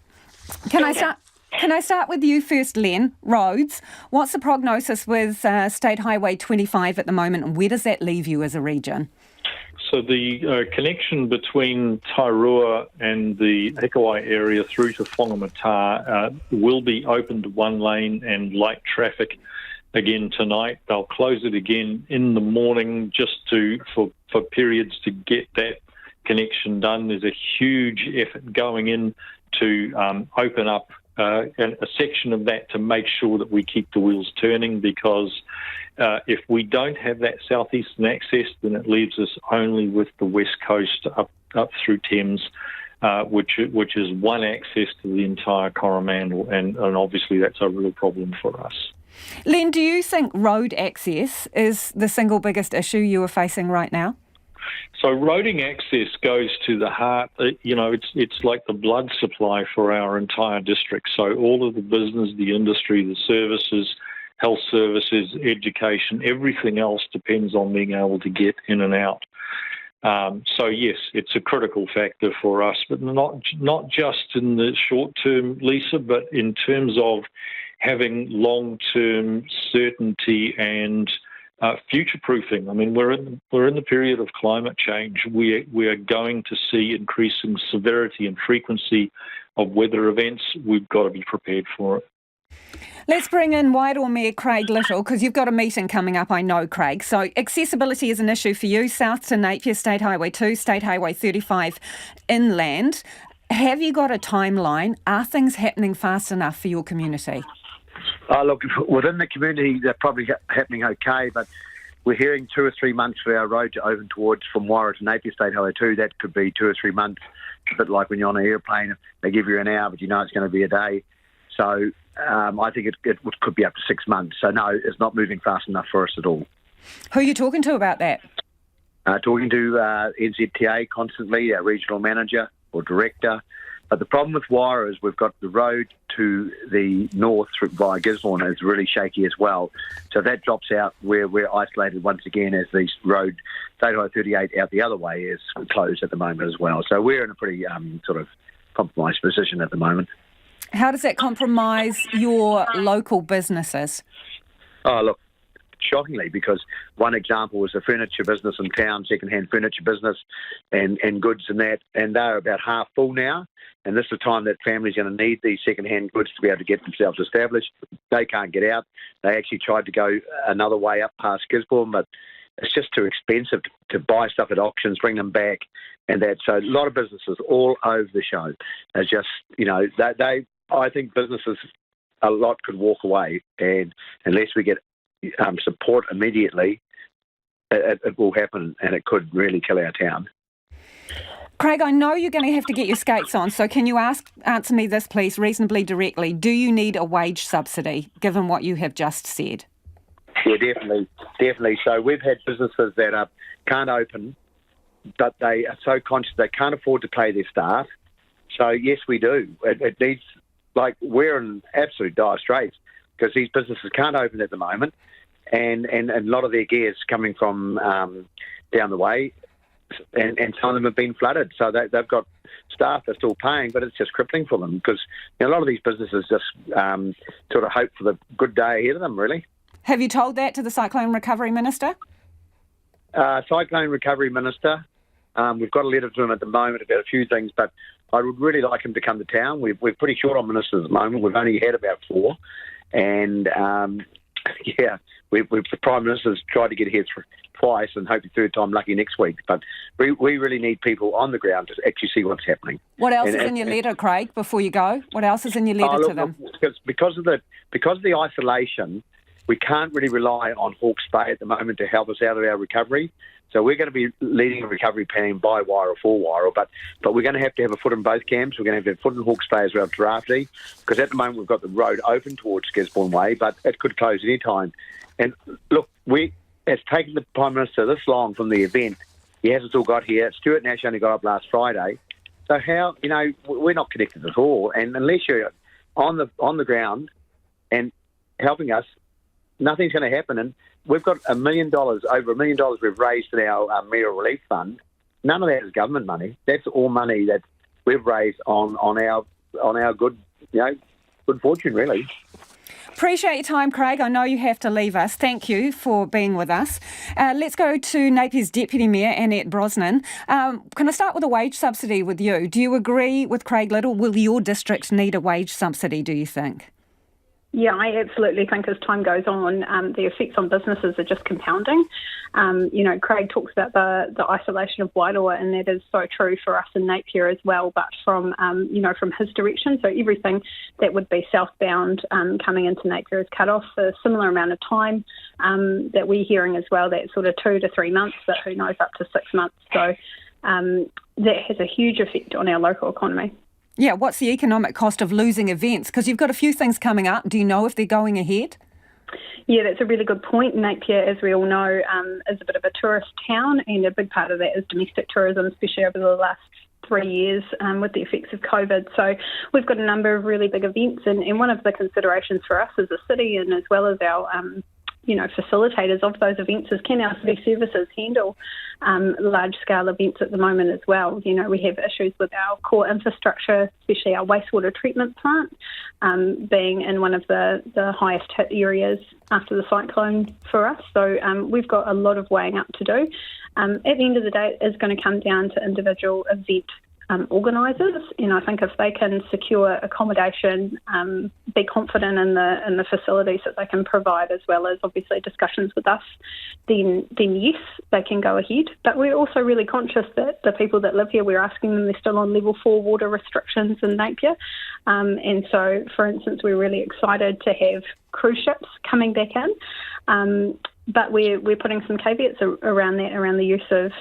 Can I start with you first, Len? Roads. What's the prognosis with State Highway 25 at the moment, and where does that leave you as a region? So the connection between Tairua and the Hikawai area through to Whangamata will be open to one lane and light traffic again tonight. They'll close it again in the morning just for periods to get that connection done. There's a huge effort going in to open up a section of that to make sure that we keep the wheels turning, because if we don't have that southeastern access, then it leaves us only with the west coast up through Thames, which is one access to the entire Coromandel, and obviously that's a real problem for us. Len, do you think road access is the single biggest issue you are facing right now? So roading access goes to the heart. It's like the blood supply for our entire district. So all of the business, the industry, the services, health services, education, everything else depends on being able to get in and out. So yes, it's a critical factor for us, but not just in the short term, Lisa, but in terms of having long-term certainty and future-proofing. I mean, we're in the period of climate change. We are going to see increasing severity and frequency of weather events. We've got to be prepared for it. Let's bring in Wairoa Mayor Craig Little, because you've got a meeting coming up, I know, Craig. So accessibility is an issue for you, south to Napier, State Highway 2, State Highway 35 inland. Have you got a timeline? Are things happening fast enough for your community? Look, within the community, they're probably happening okay, but we're hearing 2 or 3 months for our road to open towards from Wairoa to Napier State Highway 2. That could be 2 or 3 months. It's a bit like when you're on an airplane, they give you an hour, but you know it's going to be a day. So I think it could be up to 6 months. So no, it's not moving fast enough for us at all. Who are you talking to about that? Talking to NZTA constantly, our regional manager or director. But the problem with Wairoa is we've got the road to the north via Gisborne is really shaky as well. So that drops out where we're isolated once again as the road, State Highway 38 out the other way, is closed at the moment as well. So we're in a pretty sort of compromised position at the moment. How does that compromise your local businesses? Oh, look, shockingly, because one example was a furniture business in town, second-hand furniture business and goods and that, and they're about half full now. And this is the time that families are going to need these second-hand goods to be able to get themselves established. They can't get out. They actually tried to go another way up past Gisborne, but it's just too expensive to buy stuff at auctions, bring them back, and that. So a lot of businesses all over the show are just, I think businesses, a lot could walk away, and unless we get support immediately, it will happen, and it could really kill our town. Craig, I know you're going to have to get your skates on, so can you answer me this, please, reasonably directly? Do you need a wage subsidy, given what you have just said? Yeah, definitely. So we've had businesses that can't open, but they are so conscious they can't afford to pay their staff. So yes, we do. It needs, like, we're in absolute dire straits because these businesses can't open at the moment, and a lot of their gear is coming from down the way. And some of them have been flooded, so they've got staff they're still paying, but it's just crippling for them because a lot of these businesses just sort of hope for the good day ahead of them, really. Have you told that to the Cyclone Recovery Minister? Cyclone Recovery Minister, we've got a letter to him at the moment about a few things, but I would really like him to come to town. We're pretty short on ministers at the moment. We've only had about 4. And, the Prime Minister's tried to get here twice and hope the third time lucky next week. But we really need people on the ground to actually see what's happening. What else is in your letter, Craig, before you go? What else is in your letter to them? Because of the isolation, we can't really rely on Hawke's Bay at the moment to help us out of our recovery. So we're going to be leading a recovery plan by wire or 4-wire, but we're going to have a foot in both camps. We're going to have a foot in Hawke's Bay as well, Giraffe, because at the moment we've got the road open towards Gisborne Way, but it could close any time. And look, it's taken the Prime Minister this long from the event. He hasn't still got here. Stuart Nash only got up last Friday. So how, we're not connected at all. And unless you're on the ground and helping us, nothing's going to happen. And we've got $1 million, over $1 million we've raised in our Mayoral Relief Fund. None of that is government money. That's all money that we've raised on our good, good fortune, really. Appreciate your time, Craig. I know you have to leave us. Thank you for being with us. Let's go to Napier's Deputy Mayor, Annette Brosnan. Can I start with a wage subsidy with you? Do you agree with Craig Little? Will your district need a wage subsidy, do you think? Yeah, I absolutely think as time goes on, the effects on businesses are just compounding. Craig talks about the isolation of Wairoa, and that is so true for us in Napier as well, but from his direction. So everything that would be southbound coming into Napier is cut off for a similar amount of time that we're hearing as well, that sort of 2 to 3 months, but who knows, up to 6 months. So that has a huge effect on our local economy. Yeah, what's the economic cost of losing events? Because you've got a few things coming up. Do you know if they're going ahead? Yeah, that's a really good point. Napier, as we all know, is a bit of a tourist town, and a big part of that is domestic tourism, especially over the last 3 years with the effects of COVID. So we've got a number of really big events, and one of the considerations for us as a city, and as well as our facilitators of those events, is can our city services handle large-scale events at the moment as well. We have issues with our core infrastructure, especially our wastewater treatment plant, being in one of the highest hit areas after the cyclone for us. So we've got a lot of weighing up to do. At the end of the day, it's going to come down to individual event organisers, and I think if they can secure accommodation, be confident in the facilities that they can provide, as well as obviously discussions with us, then yes, they can go ahead. But we're also really conscious that the people that live here, we're asking them, they're still on level 4 water restrictions in Napier, and so, for instance, we're really excited to have cruise ships coming back in. But we're putting some caveats around that, around the use of,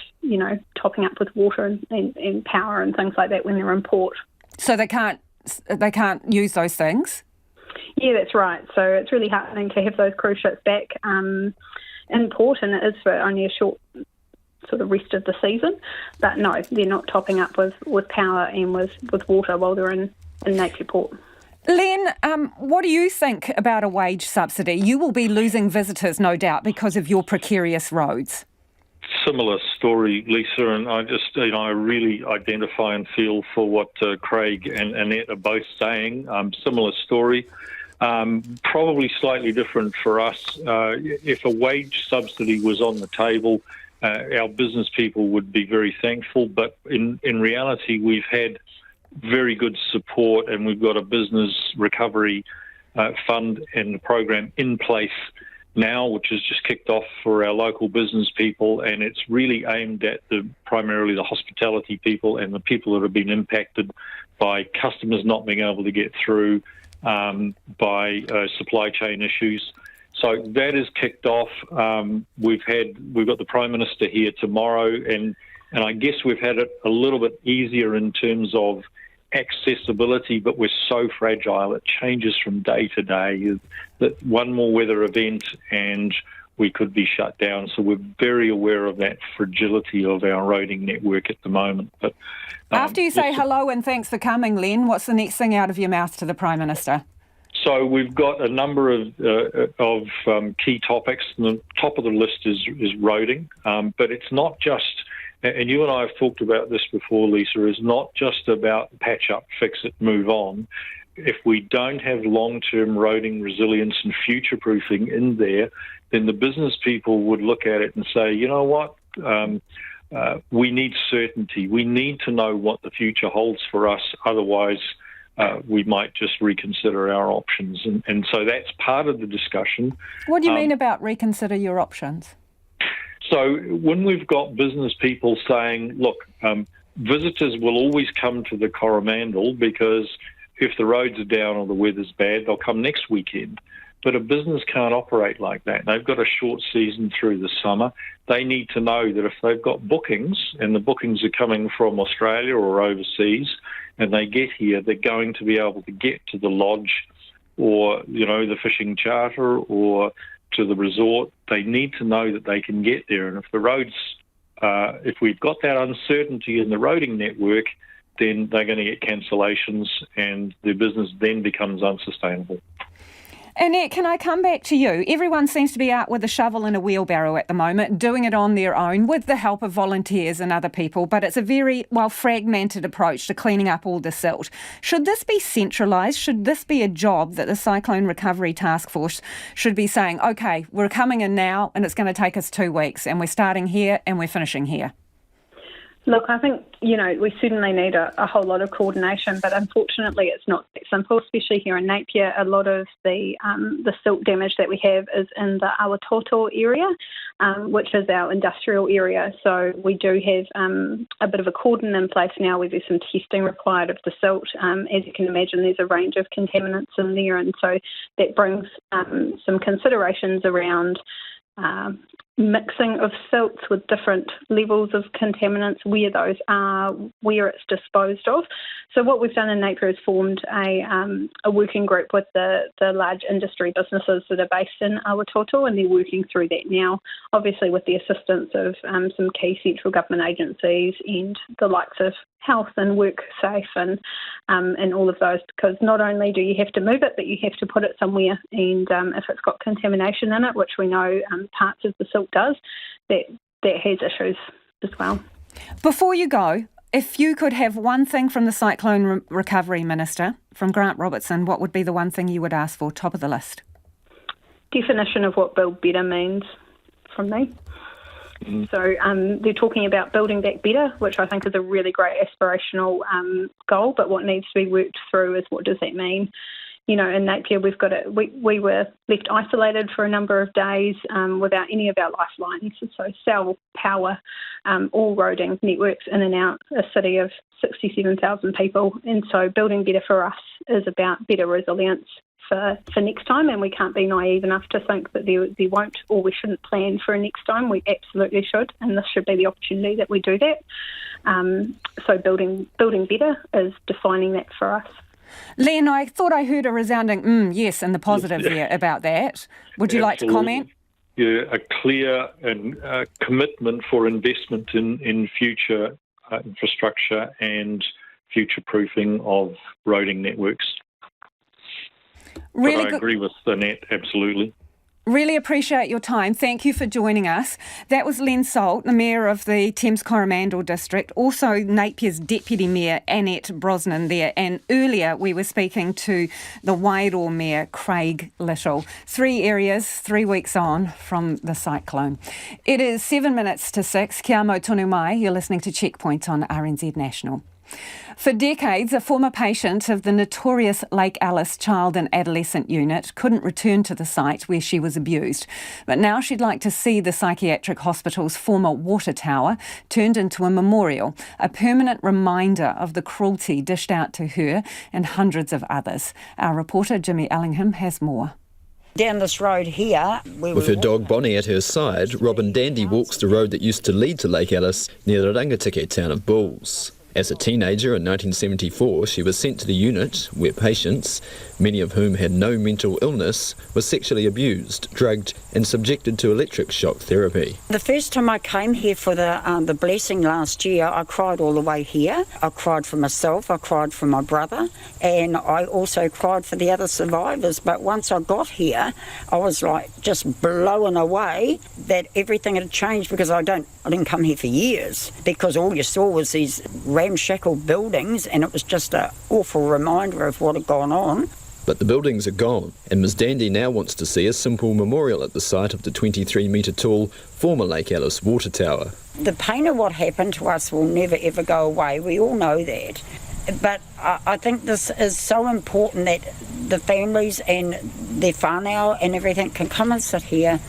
topping up with water and power and things like that when they're in port. So they can't use those things? Yeah, that's right. So it's really heartening to have those cruise ships back in port, and it is for only a short sort of rest of the season. But no, they're not topping up with power and with water while they're in Napier Port. Len, what do you think about a wage subsidy? You will be losing visitors, no doubt, because of your precarious roads. Similar story, Lisa, and I really identify and feel for what Craig and Annette are both saying. Similar story, probably slightly different for us. If a wage subsidy was on the table, our business people would be very thankful, but in reality, we've had very good support, and we've got a business recovery fund and the program in place now, which has just kicked off for our local business people, and it's really aimed at primarily the hospitality people and the people that have been impacted by customers not being able to get through, by supply chain issues. So that is kicked off. We've got the Prime Minister here tomorrow, and I guess we've had it a little bit easier in terms of accessibility, but we're so fragile. It changes from day to day. That one more weather event and we could be shut down. So we're very aware of that fragility of our roading network at the moment. But after you say hello and thanks for coming, Len, what's the next thing out of your mouth to the Prime Minister? So we've got a number of key topics. The top of the list is roading, but it's not just. And you and I have talked about this before, Lisa, is not just about patch up, fix it, move on. If we don't have long-term roading resilience and future-proofing in there, then the business people would look at it and say, you know what, we need certainty. We need to know what the future holds for us. Otherwise, we might just reconsider our options. And so that's part of the discussion. What do you mean about reconsider your options? So when we've got business people saying, look, visitors will always come to the Coromandel because if the roads are down or the weather's bad, they'll come next weekend. But a business can't operate like that. They've got a short season through the summer. They need to know that if they've got bookings and the bookings are coming from Australia or overseas and they get here, they're going to be able to get to the lodge or, the fishing charter or to the resort. They need to know that they can get there. And if the roads, if we've got that uncertainty in the roading network, then they're going to get cancellations and their business then becomes unsustainable. Annette, can I come back to you? Everyone seems to be out with a shovel and a wheelbarrow at the moment, doing it on their own with the help of volunteers and other people, but it's a very, fragmented approach to cleaning up all the silt. Should this be centralised? Should this be a job that the Cyclone Recovery Task Force should be saying, OK, we're coming in now and it's going to take us 2 weeks and we're starting here and we're finishing here? Look, I think, we certainly need a whole lot of coordination, but unfortunately it's not that simple, especially here in Napier. A lot of the silt damage that we have is in the Awatoto area, which is our industrial area. So we do have a bit of a cordon in place now where there's some testing required of the silt. As you can imagine, there's a range of contaminants in there, and so that brings some considerations around mixing of silts with different levels of contaminants, where those are, where it's disposed of. So what we've done in Napier is formed a working group with the large industry businesses that are based in Awatoto, and they're working through that now, obviously with the assistance of some key central government agencies and the likes of Health and WorkSafe and all of those, because not only do you have to move it, but you have to put it somewhere, and if it's got contamination in it, which we know parts of the silt does, that has issues as well. Before you go, if you could have one thing from the Cyclone Recovery Minister, from Grant Robertson, what would be the one thing you would ask for, top of the list? Definition of what build better means from me. So they're talking about building back better, which I think is a really great aspirational goal, but what needs to be worked through is what does that mean? In Napier, we were left isolated for a number of days without any of our lifelines. So cell, power, all roading networks in and out a city of 67,000 people. And so building better for us is about better resilience for next time, and we can't be naive enough to think that there won't or we shouldn't plan for a next time. We absolutely should, and this should be the opportunity that we do that. So building better is defining that for us. Len, I thought I heard a resounding yes in the positive there about that. Would you like to comment? Yeah, a clear and commitment for investment in future infrastructure and future-proofing of roading networks. Really but I agree with Annette, absolutely. Really appreciate your time. Thank you for joining us. That was Len Salt, the Mayor of the Thames Coromandel District, also Napier's Deputy Mayor, Annette Brosnan there. And earlier we were speaking to the Wairoa Mayor, Craig Little. 3 areas, 3 weeks on from the cyclone. It is 7 minutes to 6. Kia mau tonu mai. You're listening to Checkpoint on RNZ National. For decades, a former patient of the notorious Lake Alice Child and Adolescent Unit couldn't return to the site where she was abused. But now she'd like to see the psychiatric hospital's former water tower turned into a memorial, a permanent reminder of the cruelty dished out to her and hundreds of others. Our reporter Jimmy Ellingham has more. Down this road here... With her dog Bonnie at her side, Robin Dandy walks the road that used to lead to Lake Alice near the Rangatike town of Bulls. As a teenager in 1974, she was sent to the unit where patients, many of whom had no mental illness, were sexually abused, drugged and subjected to electric shock therapy. The first time I came here for the blessing last year, I cried all the way here. I cried for myself, I cried for my brother, and I also cried for the other survivors. But once I got here, I was just blown away that everything had changed, because I didn't come here for years, because all you saw was these ramshackle buildings, and it was just an awful reminder of what had gone on. But the buildings are gone, and Ms Dandy now wants to see a simple memorial at the site of the 23-metre tall former Lake Alice water tower. The pain of what happened to us will never ever go away. We all know that. But I think this is so important that the families and their whānau and everything can come and sit here,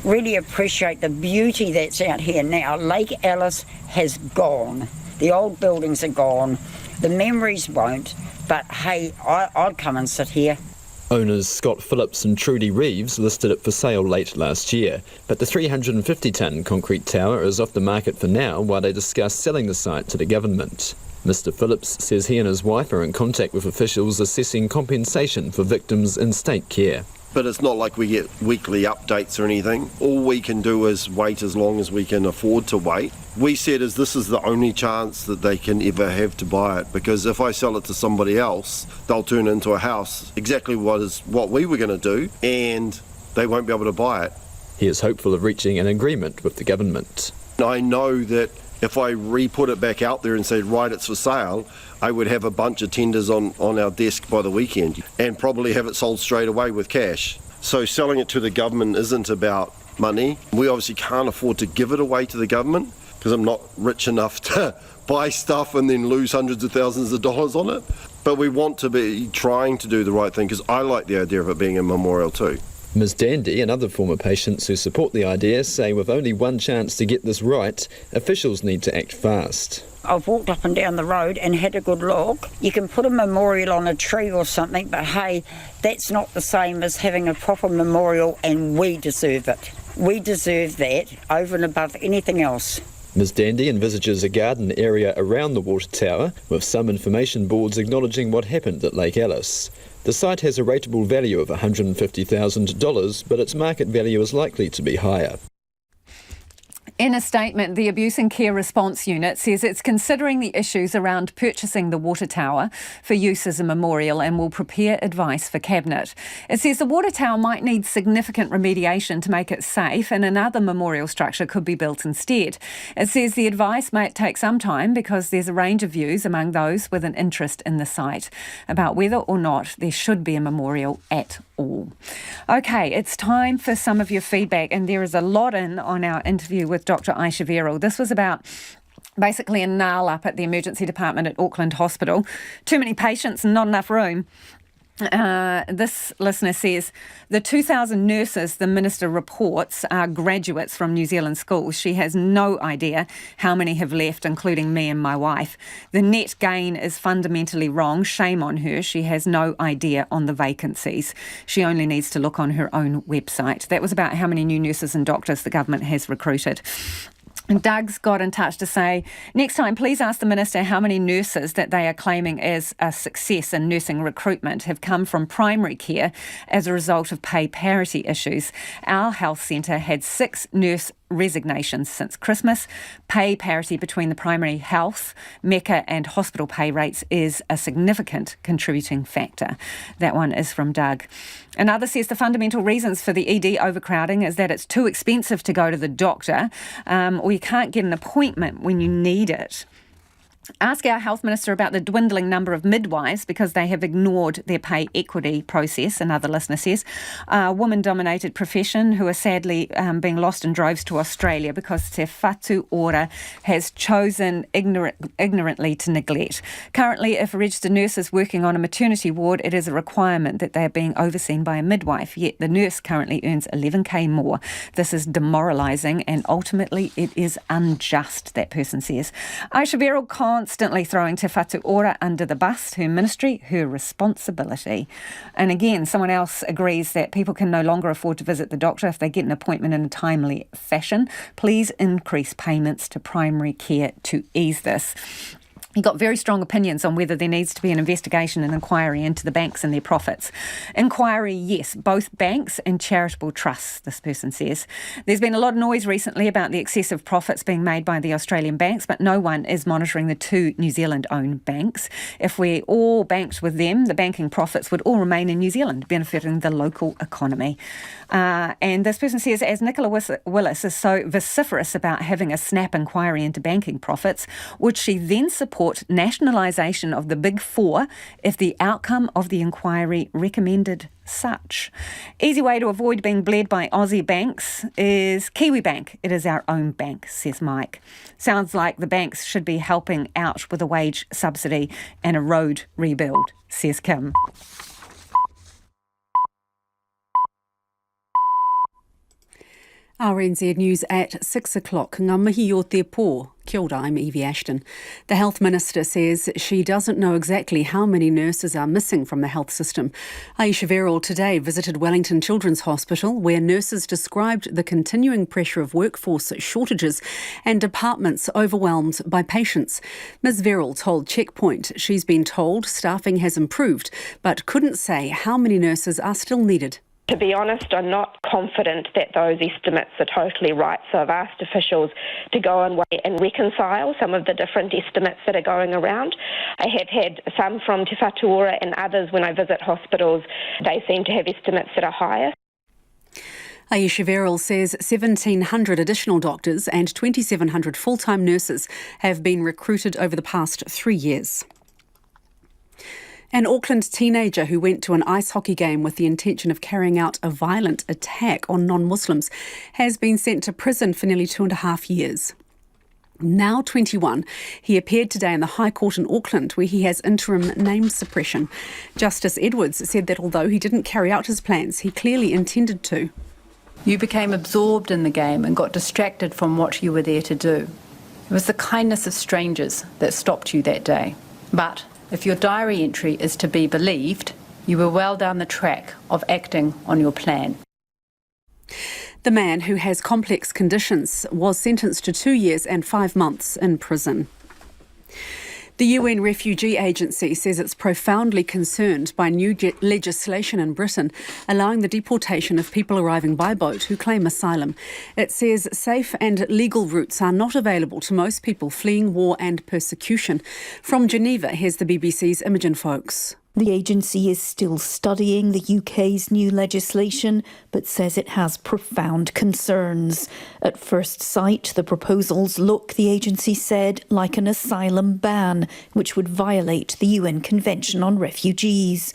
really appreciate the beauty that's out here now. Lake Alice has gone. The old buildings are gone. The memories won't. But hey, I'd come and sit here. Owners Scott Phillips and Trudy Reeves listed it for sale late last year, but the 350-tonne concrete tower is off the market for now while they discuss selling the site to the government. Mr Phillips says he and his wife are in contact with officials assessing compensation for victims in state care. But it's not like we get weekly updates or anything. All we can do is wait as long as we can afford to wait. We said this is the only chance that they can ever have to buy it, because if I sell it to somebody else, they'll turn it into a house, exactly what we were going to do, and they won't be able to buy it. He is hopeful of reaching an agreement with the government. I know that if I re-put it back out there and said, right, it's for sale, I would have a bunch of tenders on our desk by the weekend and probably have it sold straight away with cash. So selling it to the government isn't about money. We obviously can't afford to give it away to the government because I'm not rich enough to buy stuff and then lose hundreds of thousands of dollars on it. But we want to be trying to do the right thing because I like the idea of it being a memorial too. Ms Dandy and other former patients who support the idea say with only one chance to get this right, officials need to act fast. I've walked up and down the road and had a good look. You can put a memorial on a tree or something, but hey, that's not the same as having a proper memorial, and we deserve it. We deserve that over and above anything else. Ms Dandy envisages a garden area around the water tower, with some information boards acknowledging what happened at Lake Alice. The site has a rateable value of $150,000, but its market value is likely to be higher. In a statement, the Abuse and Care Response Unit says it's considering the issues around purchasing the water tower for use as a memorial and will prepare advice for Cabinet. It says the water tower might need significant remediation to make it safe and another memorial structure could be built instead. It says the advice might take some time because there's a range of views among those with an interest in the site about whether or not there should be a memorial at all. Okay, it's time for some of your feedback, and there is a lot in on our interview with Dr. Aisha Verrill. This was about basically a nail up at the emergency department at Auckland Hospital. Too many patients and not enough room. This listener says, the 2,000 nurses the minister reports are graduates from New Zealand schools. She has no idea how many have left, including me and my wife. The net gain is fundamentally wrong. Shame on her. She has no idea on the vacancies. She only needs to look on her own website. That was about how many new nurses and doctors the government has recruited. And Doug's got in touch to say, next time, please ask the Minister how many nurses that they are claiming as a success in nursing recruitment have come from primary care as a result of pay parity issues. Our health centre had 6 nurse resignations since Christmas. Pay parity between the primary health, Mecca and hospital pay rates is a significant contributing factor. That one is from Doug. Another says the fundamental reasons for the ED overcrowding is that it's too expensive to go to the doctor, or you can't get an appointment when you need it. Ask our health minister about the dwindling number of midwives because they have ignored their pay equity process, another listener says. A woman-dominated profession who are sadly being lost in droves to Australia because Te Whatu Ora has chosen ignorantly to neglect. Currently, if a registered nurse is working on a maternity ward, it is a requirement that they are being overseen by a midwife, yet the nurse currently earns 11k more. This is demoralising and ultimately it is unjust, that person says. Aisha Verrill constantly throwing Te Whatu Ora under the bus, her ministry, her responsibility. And again, someone else agrees that people can no longer afford to visit the doctor if they get an appointment in a timely fashion. Please increase payments to primary care to ease this. He got very strong opinions on whether there needs to be an investigation and inquiry into the banks and their profits. Inquiry, yes, both banks and charitable trusts, this person says. There's been a lot of noise recently about the excessive profits being made by the Australian banks, but no one is monitoring the 2 New Zealand-owned banks. If we all banked with them, the banking profits would all remain in New Zealand, benefiting the local economy. And this person says, as Nicola Willis is so vociferous about having a snap inquiry into banking profits, would she then support support nationalisation of the Big Four if the outcome of the inquiry recommended such. Easy way to avoid being bled by Aussie banks is Kiwi Bank. It is our own bank, says Mike. Sounds like the banks should be helping out with a wage subsidy and a road rebuild, says Kim. RNZ News at 6 o'clock. Ngā mihi o te pō. Kia ora, I'm Evie Ashton. The Health Minister says she doesn't know exactly how many nurses are missing from the health system. Aisha Verrill today visited Wellington Children's Hospital, where nurses described the continuing pressure of workforce shortages and departments overwhelmed by patients. Ms Verrill told Checkpoint she's been told staffing has improved, but couldn't say how many nurses are still needed. To be honest, I'm not confident that those estimates are totally right, so I've asked officials to go and wait and reconcile some of the different estimates that are going around. I have had some from Te Whatuora and others when I visit hospitals. They seem to have estimates that are higher. Aisha Verrill says 1,700 additional doctors and 2,700 full-time nurses have been recruited over the past 3 years. An Auckland teenager who went to an ice hockey game with the intention of carrying out a violent attack on non-Muslims has been sent to prison for nearly 2.5 years. Now 21, he appeared today in the High Court in Auckland, where he has interim name suppression. Justice Edwards said that although he didn't carry out his plans, he clearly intended to. You became absorbed in the game and got distracted from what you were there to do. It was the kindness of strangers that stopped you that day. But if your diary entry is to be believed, you were well down the track of acting on your plan. The man, who has complex conditions, was sentenced to 2 years and 5 months in prison. The UN Refugee Agency says it's profoundly concerned by new legislation in Britain allowing the deportation of people arriving by boat who claim asylum. It says safe and legal routes are not available to most people fleeing war and persecution. From Geneva, here's the BBC's Imogen Folks. The agency is still studying the UK's new legislation, but says it has profound concerns. At first sight, the proposals look, the agency said, like an asylum ban, which would violate the UN Convention on Refugees.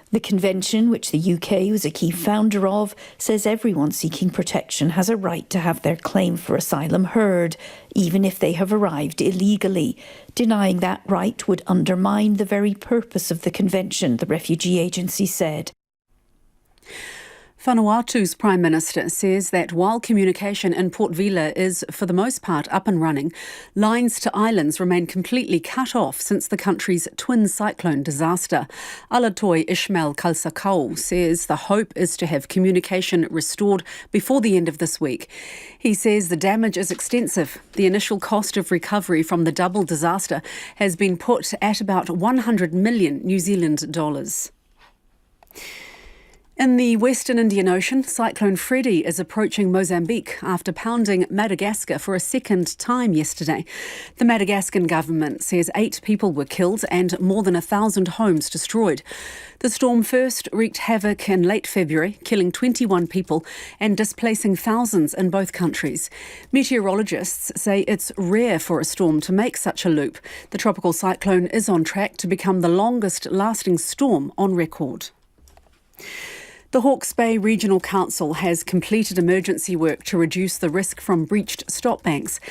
The convention, which the UK was a key founder of, says everyone seeking protection has a right to have their claim for asylum heard, even if they have arrived illegally. Denying that right would undermine the very purpose of the convention, the refugee agency said. Vanuatu's Prime Minister says that while communication in Port Vila is for the most part up and running, lines to islands remain completely cut off since the country's twin cyclone disaster. Alatoi Ishmael Kalsakau says the hope is to have communication restored before the end of this week. He says the damage is extensive. The initial cost of recovery from the double disaster has been put at about 100 million New Zealand dollars. In the Western Indian Ocean, Cyclone Freddy is approaching Mozambique after pounding Madagascar for a second time yesterday. The Madagascan government says 8 people were killed and more than 1,000 homes destroyed. The storm first wreaked havoc in late February, killing 21 people and displacing thousands in both countries. Meteorologists say it's rare for a storm to make such a loop. The tropical cyclone is on track to become the longest-lasting storm on record. The Hawke's Bay Regional Council has completed emergency work to reduce the risk from breached stop banks.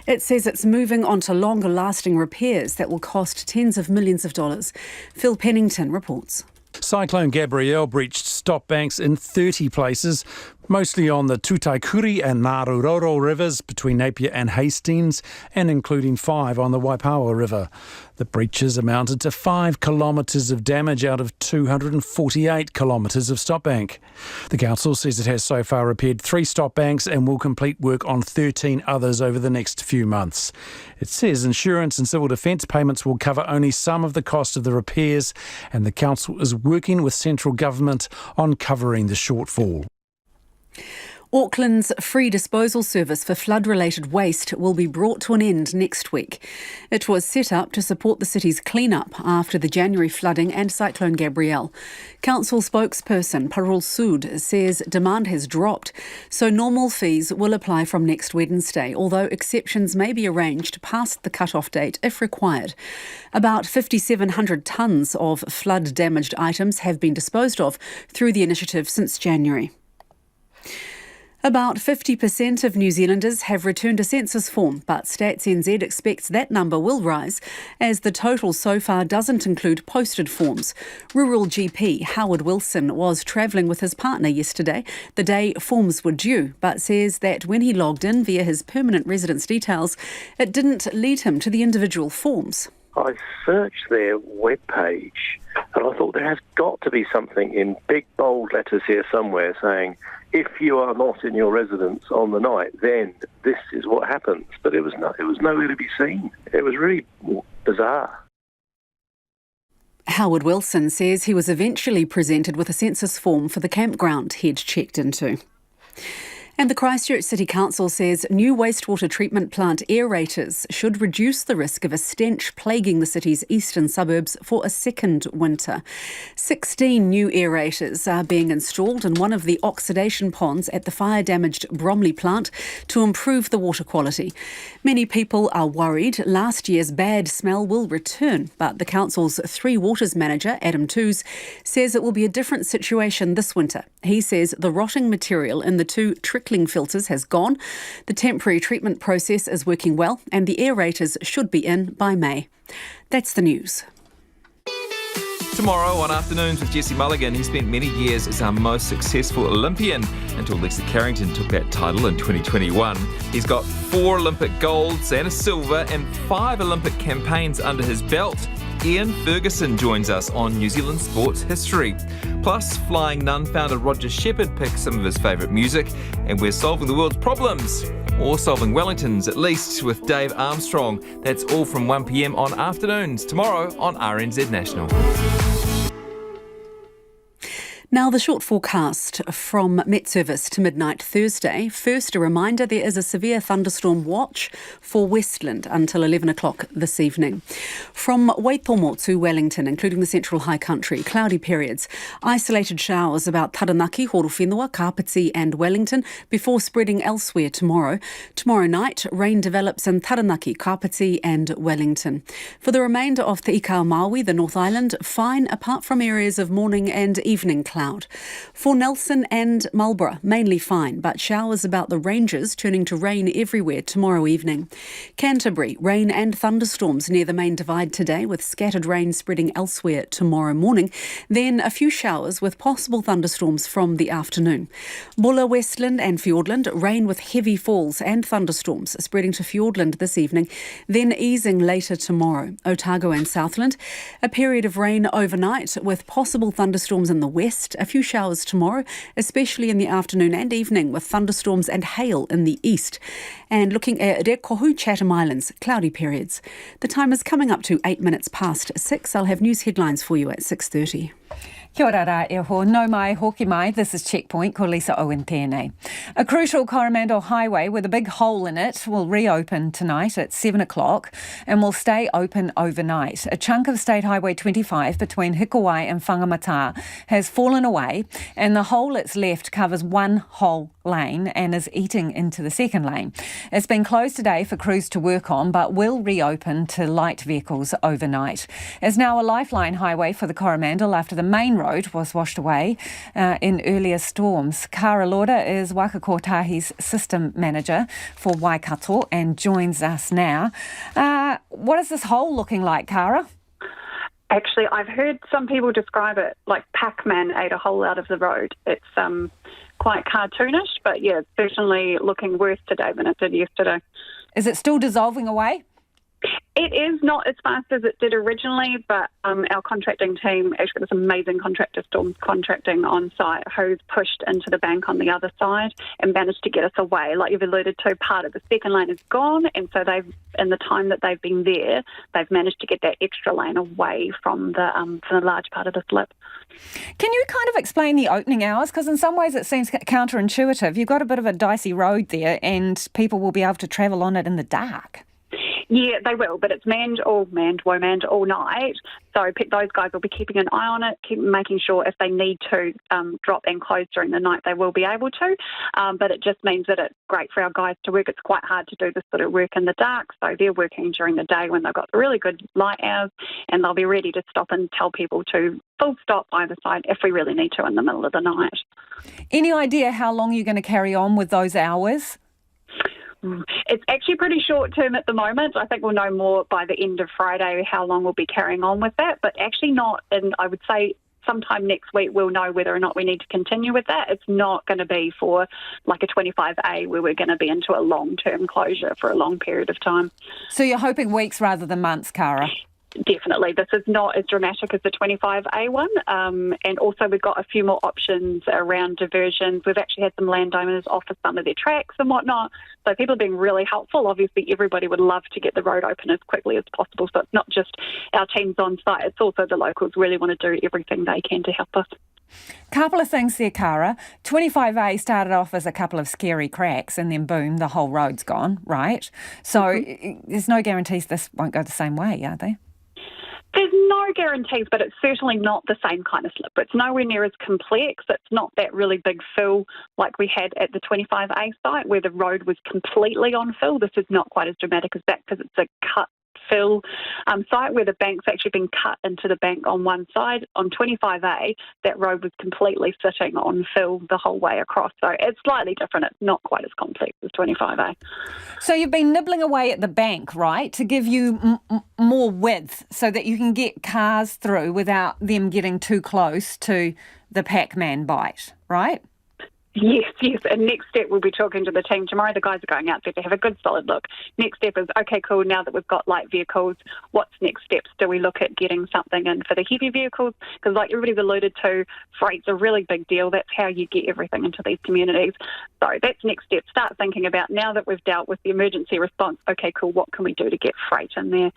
It says it's moving on to longer-lasting repairs that will cost tens of millions of dollars. Phil Pennington reports. Cyclone Gabrielle breached stop banks in 30 places, mostly on the Tutaikuri and Maruroro rivers between Napier and Hastings, and including 5 on the Waipawa River. The breaches amounted to 5 kilometres of damage out of 248 kilometres of stop bank. The council says it has so far repaired 3 stop banks and will complete work on 13 others over the next few months. It says insurance and civil defence payments will cover only some of the cost of the repairs, and the council is working with central government on covering the shortfall. Auckland's free disposal service for flood-related waste will be brought to an end next week. It was set up to support the city's clean-up after the January flooding and Cyclone Gabrielle. Council spokesperson Parul Sood says demand has dropped, so normal fees will apply from next Wednesday, although exceptions may be arranged past the cut-off date if required. About 5,700 tonnes of flood-damaged items have been disposed of through the initiative since January. About 50% of New Zealanders have returned a census form, but Stats NZ expects that number will rise as the total so far doesn't include posted forms. Rural GP Howard Wilson was travelling with his partner yesterday, the day forms were due, but says that when he logged in via his permanent residence details, it didn't lead him to the individual forms. I searched their webpage and I thought there has got to be something in big bold letters here somewhere saying, if you are not in your residence on the night, then this is what happens. But it was nowhere to be seen. It was really bizarre. Howard Wilson says he was eventually presented with a census form for the campground he'd checked into. And the Christchurch City Council says new wastewater treatment plant aerators should reduce the risk of a stench plaguing the city's eastern suburbs for a second winter. 16 new aerators are being installed in one of the oxidation ponds at the fire-damaged Bromley plant to improve the water quality. Many people are worried last year's bad smell will return, but the council's Three Waters manager, Adam Toos, says it will be a different situation this winter. He says the rotting material in the two trickling filters has gone. The temporary treatment process is working well and the aerators should be in by May. That's the news. Tomorrow on Afternoons with Jesse Mulligan, he spent many years as our most successful Olympian until Lisa Carrington took that title in 2021. He's got 4 Olympic golds and a silver and 5 Olympic campaigns under his belt. Ian Ferguson joins us on New Zealand sports history. Plus, Flying Nun founder Roger Shepherd picks some of his favourite music, and we're solving the world's problems, or solving Wellington's at least, with Dave Armstrong. That's all from 1 p.m. on Afternoons, tomorrow on RNZ National. Now, the short forecast from Met Service to midnight Thursday. First, a reminder there is a severe thunderstorm watch for Westland until 11 o'clock this evening. From Waitomo to Wellington, including the Central High Country, cloudy periods. Isolated showers about Taranaki, Horowhenua, Kapiti and Wellington before spreading elsewhere tomorrow. Tomorrow night, rain develops in Taranaki, Kapiti and Wellington. For the remainder of Te Ikau Maui, the North Island, fine apart from areas of morning and evening clouds. For Nelson and Marlborough, mainly fine, but showers about the ranges turning to rain everywhere tomorrow evening. Canterbury, rain and thunderstorms near the main divide today, with scattered rain spreading elsewhere tomorrow morning. Then a few showers with possible thunderstorms from the afternoon. Bulla, Westland and Fiordland, rain with heavy falls and thunderstorms spreading to Fiordland this evening, then easing later tomorrow. Otago and Southland, a period of rain overnight with possible thunderstorms in the west. A few showers tomorrow, especially in the afternoon and evening, with thunderstorms and hail in the east. And looking at Rekohu, Chatham Islands, cloudy periods. The time is coming up to 8 minutes past 6. I'll have news headlines for you at 6:30. Kia ora rā e ho, no mai, hoki mai, this is Checkpoint, ko Lisa Owen tēnei. A crucial Coromandel highway with a big hole in it will reopen tonight at 7 o'clock and will stay open overnight. A chunk of State Highway 25 between Hikuwai and Whangamata has fallen away and the hole it's left covers one whole lane and is eating into the second lane. It's been closed today for crews to work on but will reopen to light vehicles overnight. It's now a lifeline highway for the Coromandel after the main road was washed away in earlier storms. Kara Lauder is Wakakotahi's system manager for Waikato and joins us now. What is this hole looking like, Kara? Actually, I've heard some people describe it like Pac-Man ate a hole out of the road. It's quite cartoonish, but yeah, it's certainly looking worse today than it did yesterday. Is it still dissolving away? It is not as fast as it did originally, but our contracting team actually got this amazing contractor, Storm Contracting, on site who's pushed into the bank on the other side and managed to get us away. Like you've alluded to, part of the second lane is gone, and so in the time that they've been there, they've managed to get that extra lane away from the large part of the slip. Can you kind of explain the opening hours? Because in some ways it seems counterintuitive. You've got a bit of a dicey road there, and people will be able to travel on it in the dark. Yeah, they will, but it's manned all night. So those guys will be keeping an eye on it, making sure if they need to drop and close during the night, they will be able to. But it just means that it's great for our guys to work. It's quite hard to do this sort of work in the dark, so they're working during the day when they've got really good light hours, and they'll be ready to stop and tell people to full stop either side if we really need to in the middle of the night. Any idea how long you're going to carry on with those hours? It's actually pretty short term at the moment. I think we'll know more by the end of Friday how long we'll be carrying on with that, but actually not, and I would say sometime next week we'll know whether or not we need to continue with that. It's not going to be for like a 25A where we're going to be into a long-term closure for a long period of time. So you're hoping weeks rather than months, Cara? Definitely. This is not as dramatic as the 25A one. And also we've got a few more options around diversions. We've actually had some landowners offer some of their tracks and whatnot. So people are being really helpful. Obviously, everybody would love to get the road open as quickly as possible. So it's not just our teams on site. It's also the locals really want to do everything they can to help us. Couple of things there, Cara. 25A started off as a couple of scary cracks and then boom, the whole road's gone, right? So there's no guarantees this won't go the same way, are there? There's no guarantees, but it's certainly not the same kind of slip. It's nowhere near as complex. It's not that really big fill like we had at the 25A site where the road was completely on fill. This is not quite as dramatic as that because it's a cut fill site where the bank's actually been cut into the bank on one side. On 25A, that road was completely sitting on fill the whole way across. So it's slightly different. It's not quite as complex as 25A. So you've been nibbling away at the bank, right, to give you more width so that you can get cars through without them getting too close to the Pac-Man bite, right? Yes. And next step, we'll be talking to the team tomorrow. The guys are going out there to have a good solid look. Next step is, okay, cool, now that we've got light vehicles, what's next steps? Do we look at getting something in for the heavy vehicles? Because like everybody's alluded to, freight's a really big deal. That's how you get everything into these communities. So that's next step. Start thinking about, now that we've dealt with the emergency response, okay, cool, what can we do to get freight in there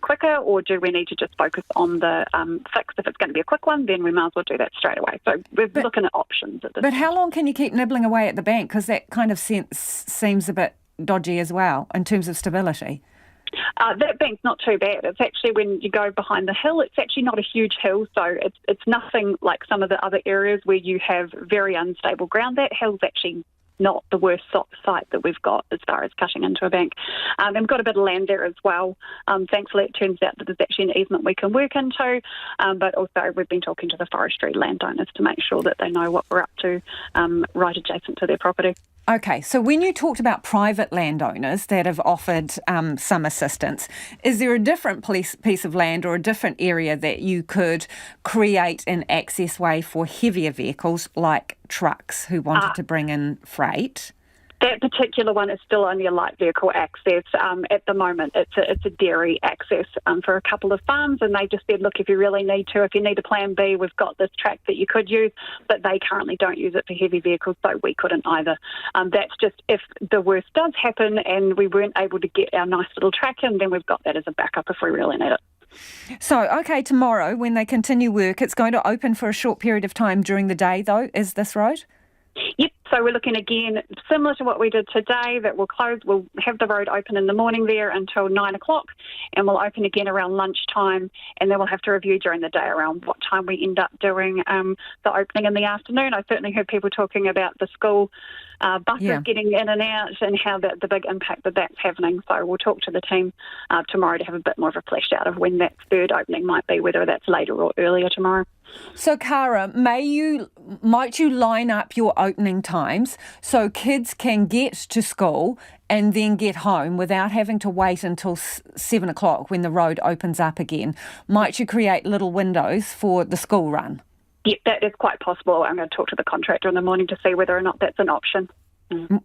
quicker? Or do we need to just focus on the fix? If it's going to be a quick one, then we might as well do that straight away. So we're looking at options at this But point. how long can you keep nibbling away at the bank? Because that kind of seems a bit dodgy as well in terms of stability. That bank's not too bad. It's actually, when you go behind the hill, it's actually not a huge hill, so it's nothing like some of the other areas where you have very unstable ground. That hill's actually not the worst site that we've got as far as cutting into a bank. And we've got a bit of land there as well. Thankfully, it turns out that there's actually an easement we can work into, but also we've been talking to the forestry landowners to make sure that they know what we're up to right adjacent to their property. Okay, so when you talked about private landowners that have offered some assistance, is there a different piece of land or a different area that you could create an access way for heavier vehicles like trucks who wanted to bring in freight? That particular one is still only a light vehicle access. At the moment, it's a dairy access for a couple of farms, and they just said, look, if you really need to, if you need a plan B, we've got this track that you could use, but they currently don't use it for heavy vehicles, so we couldn't either. That's just if the worst does happen and we weren't able to get our nice little track in, then we've got that as a backup if we really need it. So, okay, tomorrow when they continue work, it's going to open for a short period of time during the day, though, is this road? Yep, so we're looking again, similar to what we did today, that we'll have the road open in the morning there until 9 o'clock, and we'll open again around lunchtime, and then we'll have to review during the day around what time we end up doing the opening in the afternoon. I certainly heard people talking about the school buses getting in and out and how the big impact that's having. So we'll talk to the team tomorrow to have a bit more of a flesh out of when that third opening might be, whether that's later or earlier tomorrow. So, Cara, might you line up your opening times so kids can get to school and then get home without having to wait until 7 o'clock when the road opens up again? Might you create little windows for the school run? Yeah, that is quite possible. I'm going to talk to the contractor in the morning to see whether or not that's an option.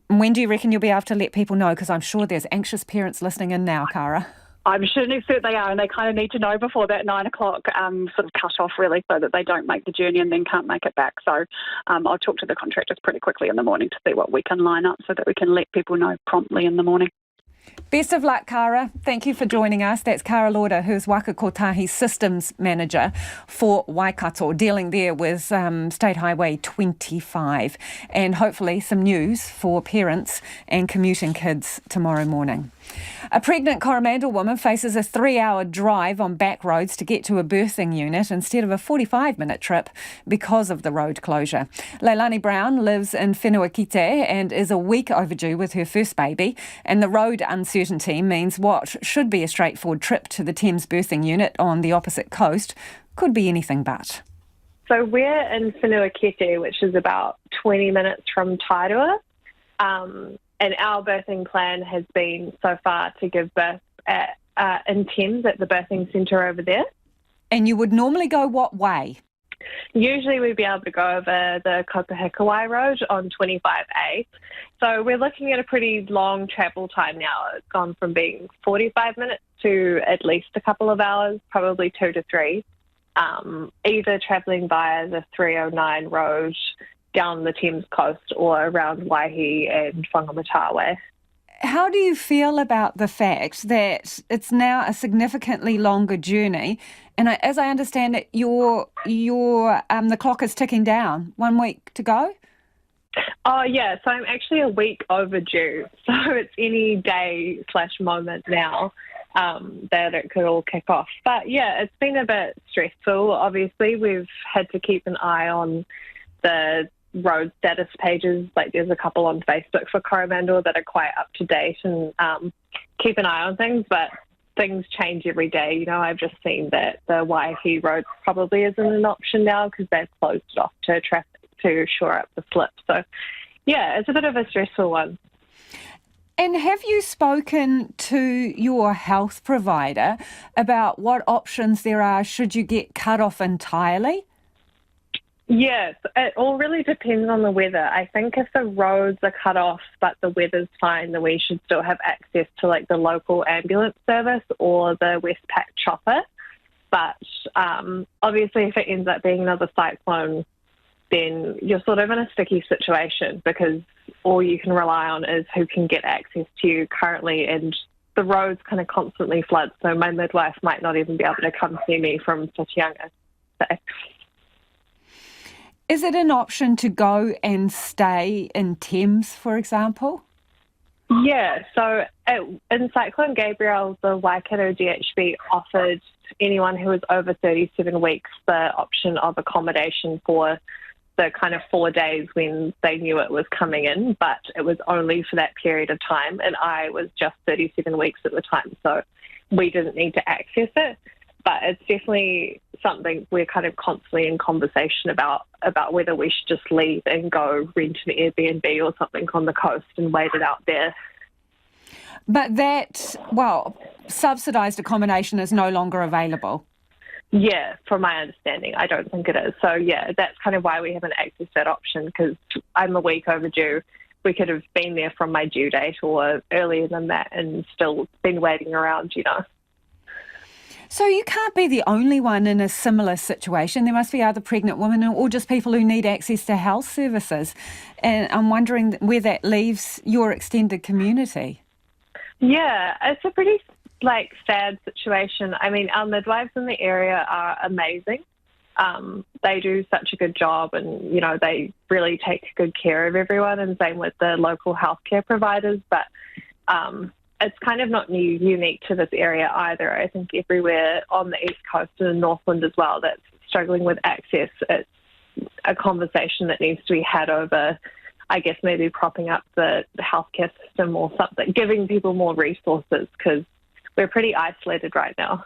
When do you reckon you'll be able to let people know? Because I'm sure there's anxious parents listening in now, Cara. I'm assuming that they are, and they kind of need to know before that 9 o'clock sort of cut off, really, so that they don't make the journey and then can't make it back. So I'll talk to the contractors pretty quickly in the morning to see what we can line up so that we can let people know promptly in the morning. Best of luck, Cara. Thank you for joining us. That's Cara Lauder, who's Waka Kotahi Systems Manager for Waikato, dealing there with State Highway 25. And hopefully some news for parents and commuting kids tomorrow morning. A pregnant Coromandel woman faces a 3-hour drive on back roads to get to a birthing unit instead of a 45-minute trip because of the road closure. Leilani Brown lives in Whenua-Kite and is a week overdue with her first baby, and the road uncertainty means what should be a straightforward trip to the Thames birthing unit on the opposite coast could be anything but. So we're in Whenua-Kite, which is about 20 minutes from Tairua. And our birthing plan has been so far to give birth in Thames at the birthing centre over there. And you would normally go what way? Usually we'd be able to go over the Kopahekawai Road on 25A. So we're looking at a pretty long travel time now. It's gone from being 45 minutes to at least a couple of hours, probably 2 to 3, either travelling via the 309 road down the Thames coast or around Waihi and Whangamatawe. How do you feel about the fact that it's now a significantly longer journey? And as I understand it, the clock is ticking down. 1 week to go? Oh, yeah. So I'm actually a week overdue. So it's any day/moment now that it could all kick off. But, yeah, it's been a bit stressful. Obviously, we've had to keep an eye on the road status pages. Like there's a couple on Facebook for Coromandel that are quite up to date and keep an eye on things, but things change every day. You know, I've just seen that the Waihi Road probably isn't an option now because they've closed it off to traffic to shore up the slip. So yeah, it's a bit of a stressful one. And have you spoken to your health provider about what options there are should you get cut off entirely? Yes, it all really depends on the weather. I think if the roads are cut off but the weather's fine, then we should still have access to like the local ambulance service or the Westpac chopper. But obviously if it ends up being another cyclone, then you're sort of in a sticky situation because all you can rely on is who can get access to you currently, and the roads kind of constantly flood, so my midwife might not even be able to come see me from Whitianga. So. Is it an option to go and stay in Thames, for example? Yeah, so in Cyclone Gabrielle, the Waikato DHB offered anyone who was over 37 weeks the option of accommodation for the kind of 4 days when they knew it was coming in, but it was only for that period of time, and I was just 37 weeks at the time, so we didn't need to access it. But it's definitely something we're kind of constantly in conversation about whether we should just leave and go rent an Airbnb or something on the coast and wait it out there. But that, subsidised accommodation is no longer available. Yeah, from my understanding, I don't think it is. So, yeah, that's kind of why we haven't accessed that option, because I'm a week overdue. We could have been there from my due date or earlier than that and still been waiting around, you know. So you can't be the only one in a similar situation. There must be other pregnant women or just people who need access to health services. And I'm wondering where that leaves your extended community. Yeah, it's a pretty, sad situation. I mean, our midwives in the area are amazing. They do such a good job and, you know, they really take good care of everyone, and same with the local healthcare providers. But it's kind of not unique to this area either. I think everywhere on the East Coast and in Northland as well that's struggling with access, it's a conversation that needs to be had over, I guess, maybe propping up the healthcare system or something, giving people more resources, because we're pretty isolated right now.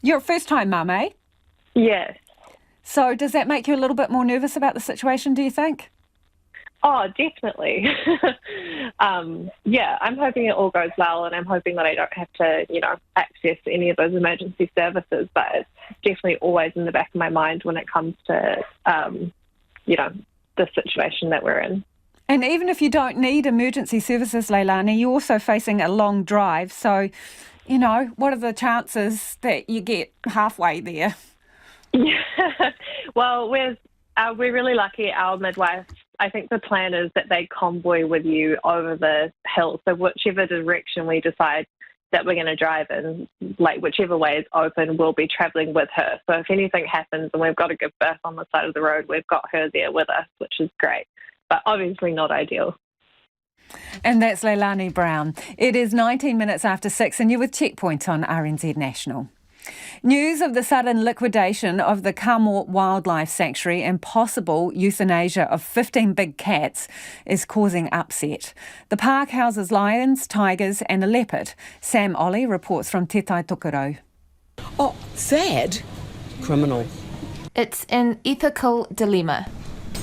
You're a first-time mum, eh? Yes. So does that make you a little bit more nervous about the situation, do you think? Oh, definitely. Yeah, I'm hoping it all goes well, and I'm hoping that I don't have to, access any of those emergency services, but it's definitely always in the back of my mind when it comes to, the situation that we're in. And even if you don't need emergency services, Leilani, you're also facing a long drive, so You know, what are the chances that you get halfway there? Yeah. Well, we're really lucky. Our midwife, I think the plan is that they convoy with you over the hill. So whichever direction we decide that we're going to drive in, like whichever way is open, we'll be travelling with her. So if anything happens and we've got to give birth on the side of the road, we've got her there with us, which is great, but obviously not ideal. And that's Leilani Brown. It is 19 minutes after 6 and you're with Checkpoint on RNZ National. News of the sudden liquidation of the Kamo Wildlife Sanctuary and possible euthanasia of 15 big cats is causing upset. The park houses lions, tigers and a leopard. Sam Ollie reports from Te Tai Tokerau. Oh, sad. Criminal. It's an ethical dilemma.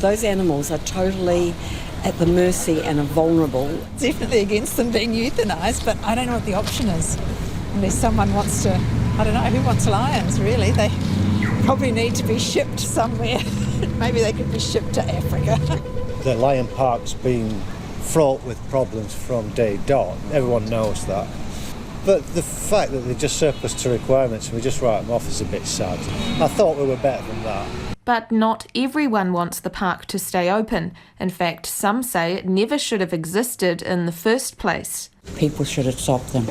Those animals are totally at the mercy and are vulnerable. Definitely against them being euthanised, but I don't know what the option is. Unless someone wants to, I don't know, who wants lions really? They probably need to be shipped somewhere. Maybe they could be shipped to Africa. The lion park's been fraught with problems from day dot. Everyone knows that. But the fact that they just surplus to requirements and we just write them off is a bit sad. I thought we were better than that. But not everyone wants the park to stay open. In fact, some say it never should have existed in the first place. People should have stopped them.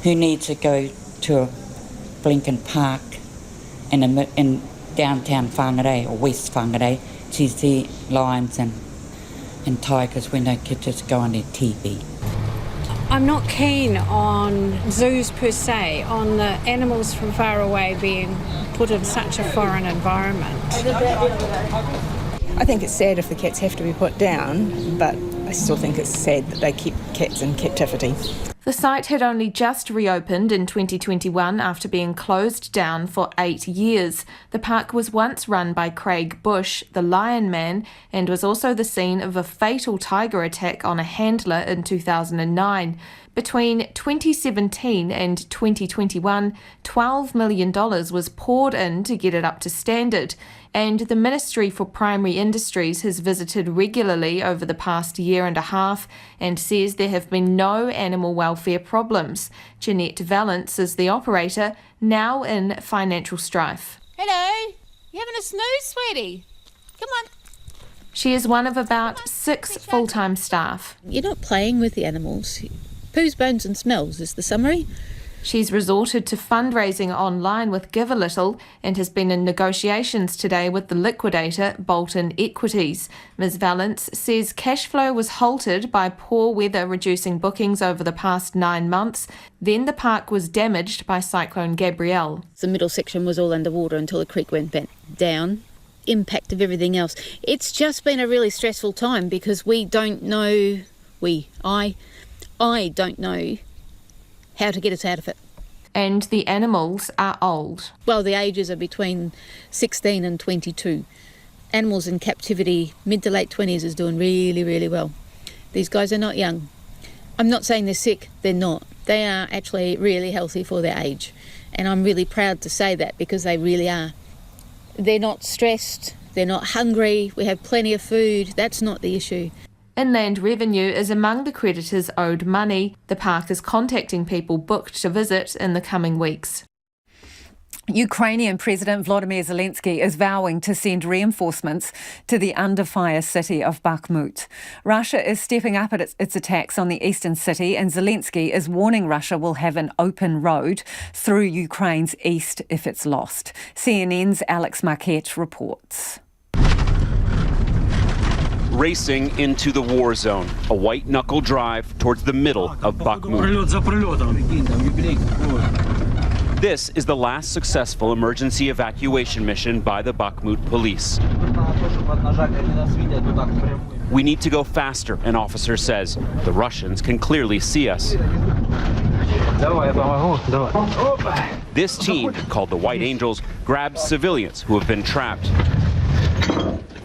Who needs to go to a blinking park in downtown Whangarei or West Whangarei to see lions and tigers when they could just go on their TV? I'm not keen on zoos per se, on the animals from far away being put in such a foreign environment. I think it's sad if the cats have to be put down, but I still think it's sad that they keep cats in captivity. The site had only just reopened in 2021 after being closed down for 8 years. The park was once run by Craig Bush, the Lion Man, and was also the scene of a fatal tiger attack on a handler in 2009. Between 2017 and 2021, $12 million was poured in to get it up to standard, and the Ministry for Primary Industries has visited regularly over the past year and a half and says there have been no animal welfare problems. Jeanette Valence is the operator, now in financial strife. Hello, you having a snooze, sweetie? Come on. She is one of about 6 full-time staff. You're not playing with the animals. Poos, bones and smells is the summary. She's resorted to fundraising online with Give a Little and has been in negotiations today with the liquidator, Bolton Equities. Ms Valence says cash flow was halted by poor weather reducing bookings over the past 9 months. Then the park was damaged by Cyclone Gabrielle. The middle section was all underwater until the creek went back down. Impact of everything else. It's just been a really stressful time because we don't know, I don't know how to get us out of it. And the animals are old. Well, the ages are between 16 and 22. Animals in captivity, mid to late 20s, is doing really, really well. These guys are not young. I'm not saying they're sick, they're not. They are actually really healthy for their age. And I'm really proud to say that because they really are. They're not stressed, they're not hungry, we have plenty of food, that's not the issue. Inland Revenue is among the creditors owed money. The park is contacting people booked to visit in the coming weeks. Ukrainian President Volodymyr Zelensky is vowing to send reinforcements to the under-fire city of Bakhmut. Russia is stepping up at its attacks on the eastern city, and Zelensky is warning Russia will have an open road through Ukraine's east if it's lost. CNN's Alex Marquette reports. Racing into the war zone, a white-knuckle drive towards the middle of Bakhmut. This is the last successful emergency evacuation mission by the Bakhmut police. We need to go faster, an officer says. The Russians can clearly see us. This team, called the White Angels, grabs civilians who have been trapped,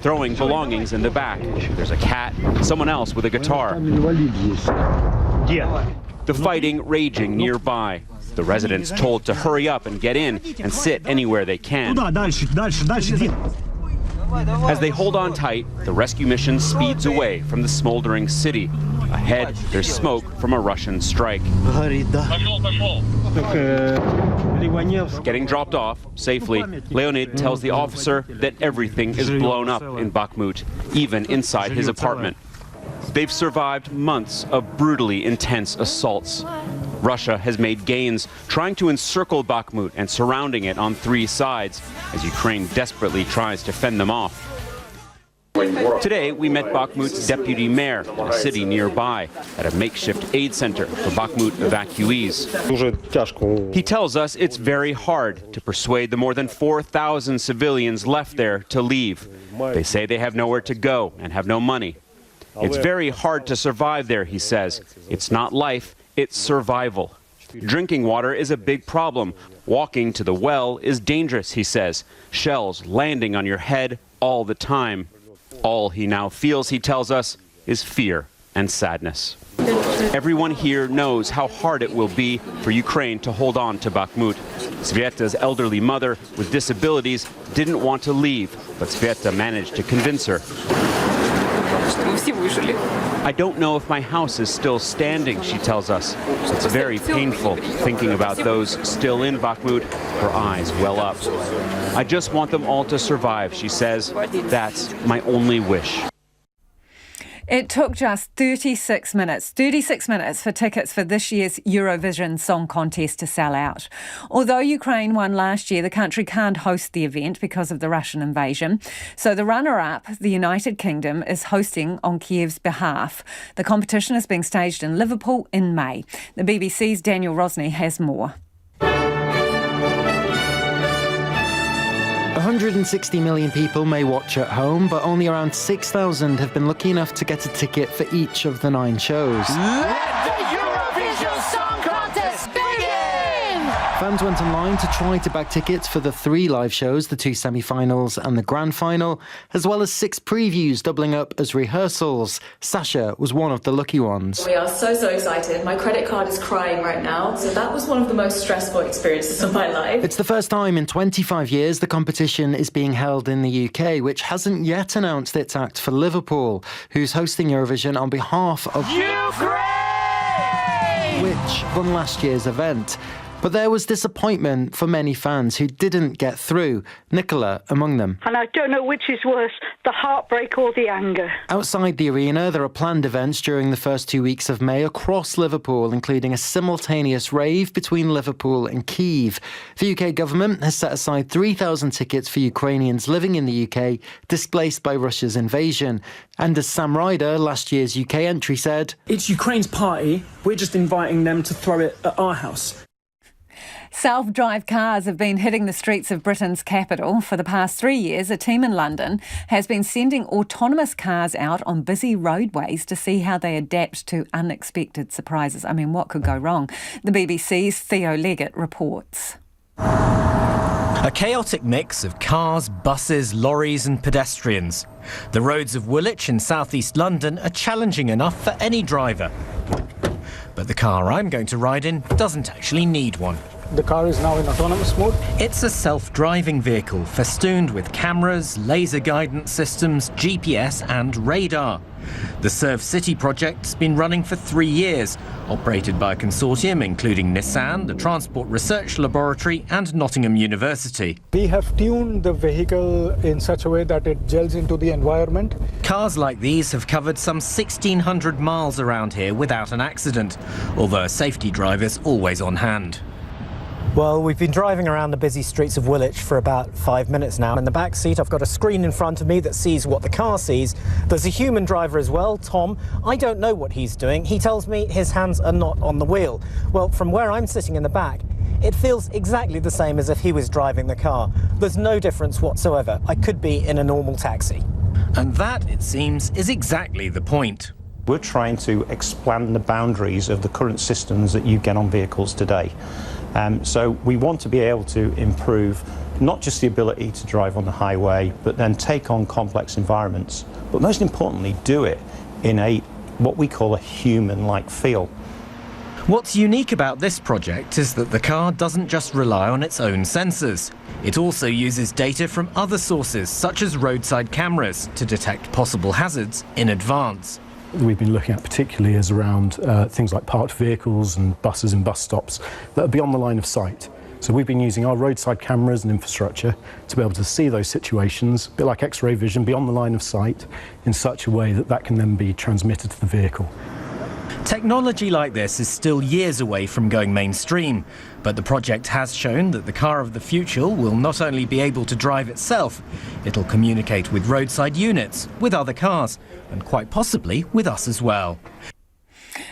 throwing belongings in the back. There's a cat, someone else with a guitar. The fighting raging nearby. The residents told to hurry up and get in and sit anywhere they can. As they hold on tight, the rescue mission speeds away from the smoldering city. Ahead, there's smoke from a Russian strike. Getting dropped off safely, Leonid tells the officer that everything is blown up in Bakhmut, even inside his apartment. They've survived months of brutally intense assaults. Russia has made gains, trying to encircle Bakhmut and surrounding it on 3 sides, as Ukraine desperately tries to fend them off. Today, we met Bakhmut's deputy mayor in a city nearby at a makeshift aid center for Bakhmut evacuees. He tells us it's very hard to persuade the more than 4,000 civilians left there to leave. They say they have nowhere to go and have no money. It's very hard to survive there, he says. It's not life, it's survival. Drinking water is a big problem. Walking to the well is dangerous, he says. Shells landing on your head all the time. All he now feels, he tells us, is fear and sadness. Everyone here knows how hard it will be for Ukraine to hold on to Bakhmut. Sveta's elderly mother with disabilities didn't want to leave, but Sveta managed to convince her. I don't know if my house is still standing, she tells us. It's very painful thinking about those still in Bakhmut. Her eyes well up. I just want them all to survive, she says. That's my only wish. It took just 36 minutes for tickets for this year's Eurovision Song Contest to sell out. Although Ukraine won last year, the country can't host the event because of the Russian invasion. So the runner-up, the United Kingdom, is hosting on Kiev's behalf. The competition is being staged in Liverpool in May. The BBC's Daniel Rosney has more. 160 million people may watch at home, but only around 6,000 have been lucky enough to get a ticket for each of the 9 shows. Let the Eurovision Song Contest begin! Fans went online to try to bag tickets for the 3 live shows, the 2 semi-finals and the grand final, as well as 6 previews doubling up as rehearsals. Sasha was one of the lucky ones. We are so excited. My credit card is crying right now, so that was one of the most stressful experiences of my life. It's the first time in 25 years the competition is being held in the UK, which hasn't yet announced its act for Liverpool, who's hosting Eurovision on behalf of Ukraine, which won last year's event. But there was disappointment for many fans who didn't get through, Nicola among them. And I don't know which is worse, the heartbreak or the anger. Outside the arena, there are planned events during the first 2 weeks of May across Liverpool, including a simultaneous rave between Liverpool and Kyiv. The UK government has set aside 3,000 tickets for Ukrainians living in the UK displaced by Russia's invasion. And as Sam Ryder, last year's UK entry, said, "It's Ukraine's party. We're just inviting them to throw it at our house." Self-drive cars have been hitting the streets of Britain's capital. For the past 3 years, a team in London has been sending autonomous cars out on busy roadways to see how they adapt to unexpected surprises. I mean, what could go wrong? The BBC's Theo Leggett reports. A chaotic mix of cars, buses, lorries and pedestrians. The roads of Woolwich in southeast London are challenging enough for any driver. But the car I'm going to ride in doesn't actually need one. The car is now in autonomous mode. It's a self-driving vehicle festooned with cameras, laser guidance systems, GPS and radar. The Serve City project's been running for 3 years, operated by a consortium including Nissan, the Transport Research Laboratory and Nottingham University. We have tuned the vehicle in such a way that it gels into the environment. Cars like these have covered some 1,600 miles around here without an accident, although a safety drive is always on hand. Well, we've been driving around the busy streets of Woolwich for about 5 minutes now. In the back seat, I've got a screen in front of me that sees what the car sees. There's a human driver as well, Tom. I don't know what he's doing. He tells me his hands are not on the wheel. Well, from where I'm sitting in the back, it feels exactly the same as if he was driving the car. There's no difference whatsoever. I could be in a normal taxi. And that, it seems, is exactly the point. We're trying to expand the boundaries of the current systems that you get on vehicles today. So we want to be able to improve not just the ability to drive on the highway, but then take on complex environments, but most importantly do it in what we call a human-like feel. What's unique about this project is that the car doesn't just rely on its own sensors. It also uses data from other sources, such as roadside cameras, to detect possible hazards in advance. we've been looking at particularly is around things like parked vehicles and buses and bus stops that are beyond the line of sight. So we've been using our roadside cameras and infrastructure to be able to see those situations, a bit like X-ray vision, beyond the line of sight, in such a way that that can then be transmitted to the vehicle. Technology like this is still years away from going mainstream, but the project has shown that the car of the future will not only be able to drive itself, it'll communicate with roadside units, with other cars, and quite possibly with us as well.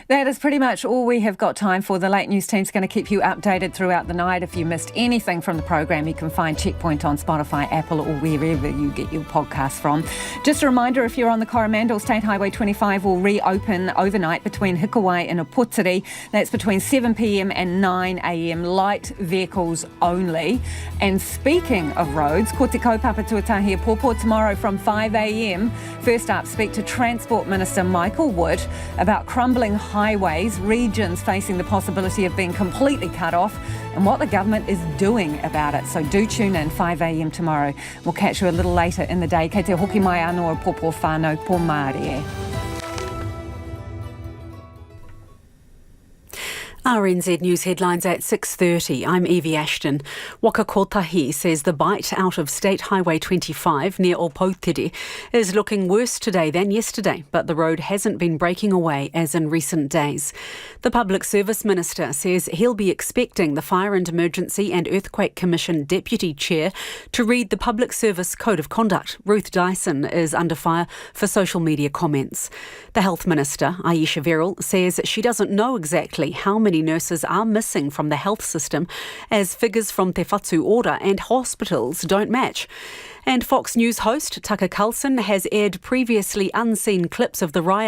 That is pretty much all we have got time for. The Late News team's going to keep you updated throughout the night. If you missed anything from the program, you can find Checkpoint on Spotify, Apple or wherever you get your podcasts from. Just a reminder, if you're on the Coromandel, State Highway 25 will reopen overnight between Hikuwai and Opotiri. That's between 7pm and 9am. Light vehicles only. And speaking of roads, ko te kaupapa tuatahi Pōpō tomorrow from 5am. First up, speak to Transport Minister Michael Wood about crumbling highways, regions facing the possibility of being completely cut off, and what the government is doing about it. So do tune in 5am tomorrow. We'll catch you a little later in the day. Kei te hoki mai anō Pōpō whānau pō Māori. RNZ News headlines at 6:30. I'm Evie Ashton. Waka Kotahi says the bite out of State Highway 25 near Opotiri is looking worse today than yesterday, but the road hasn't been breaking away as in recent days. The Public Service Minister says he'll be expecting the Fire and Emergency and Earthquake Commission Deputy Chair to read the Public Service Code of Conduct. Ruth Dyson is under fire for social media comments. The Health Minister, Aisha Verrill, says she doesn't know exactly how many nurses are missing from the health system as figures from Te Whatu Order and hospitals don't match. And Fox News host Tucker Carlson has aired previously unseen clips of the riot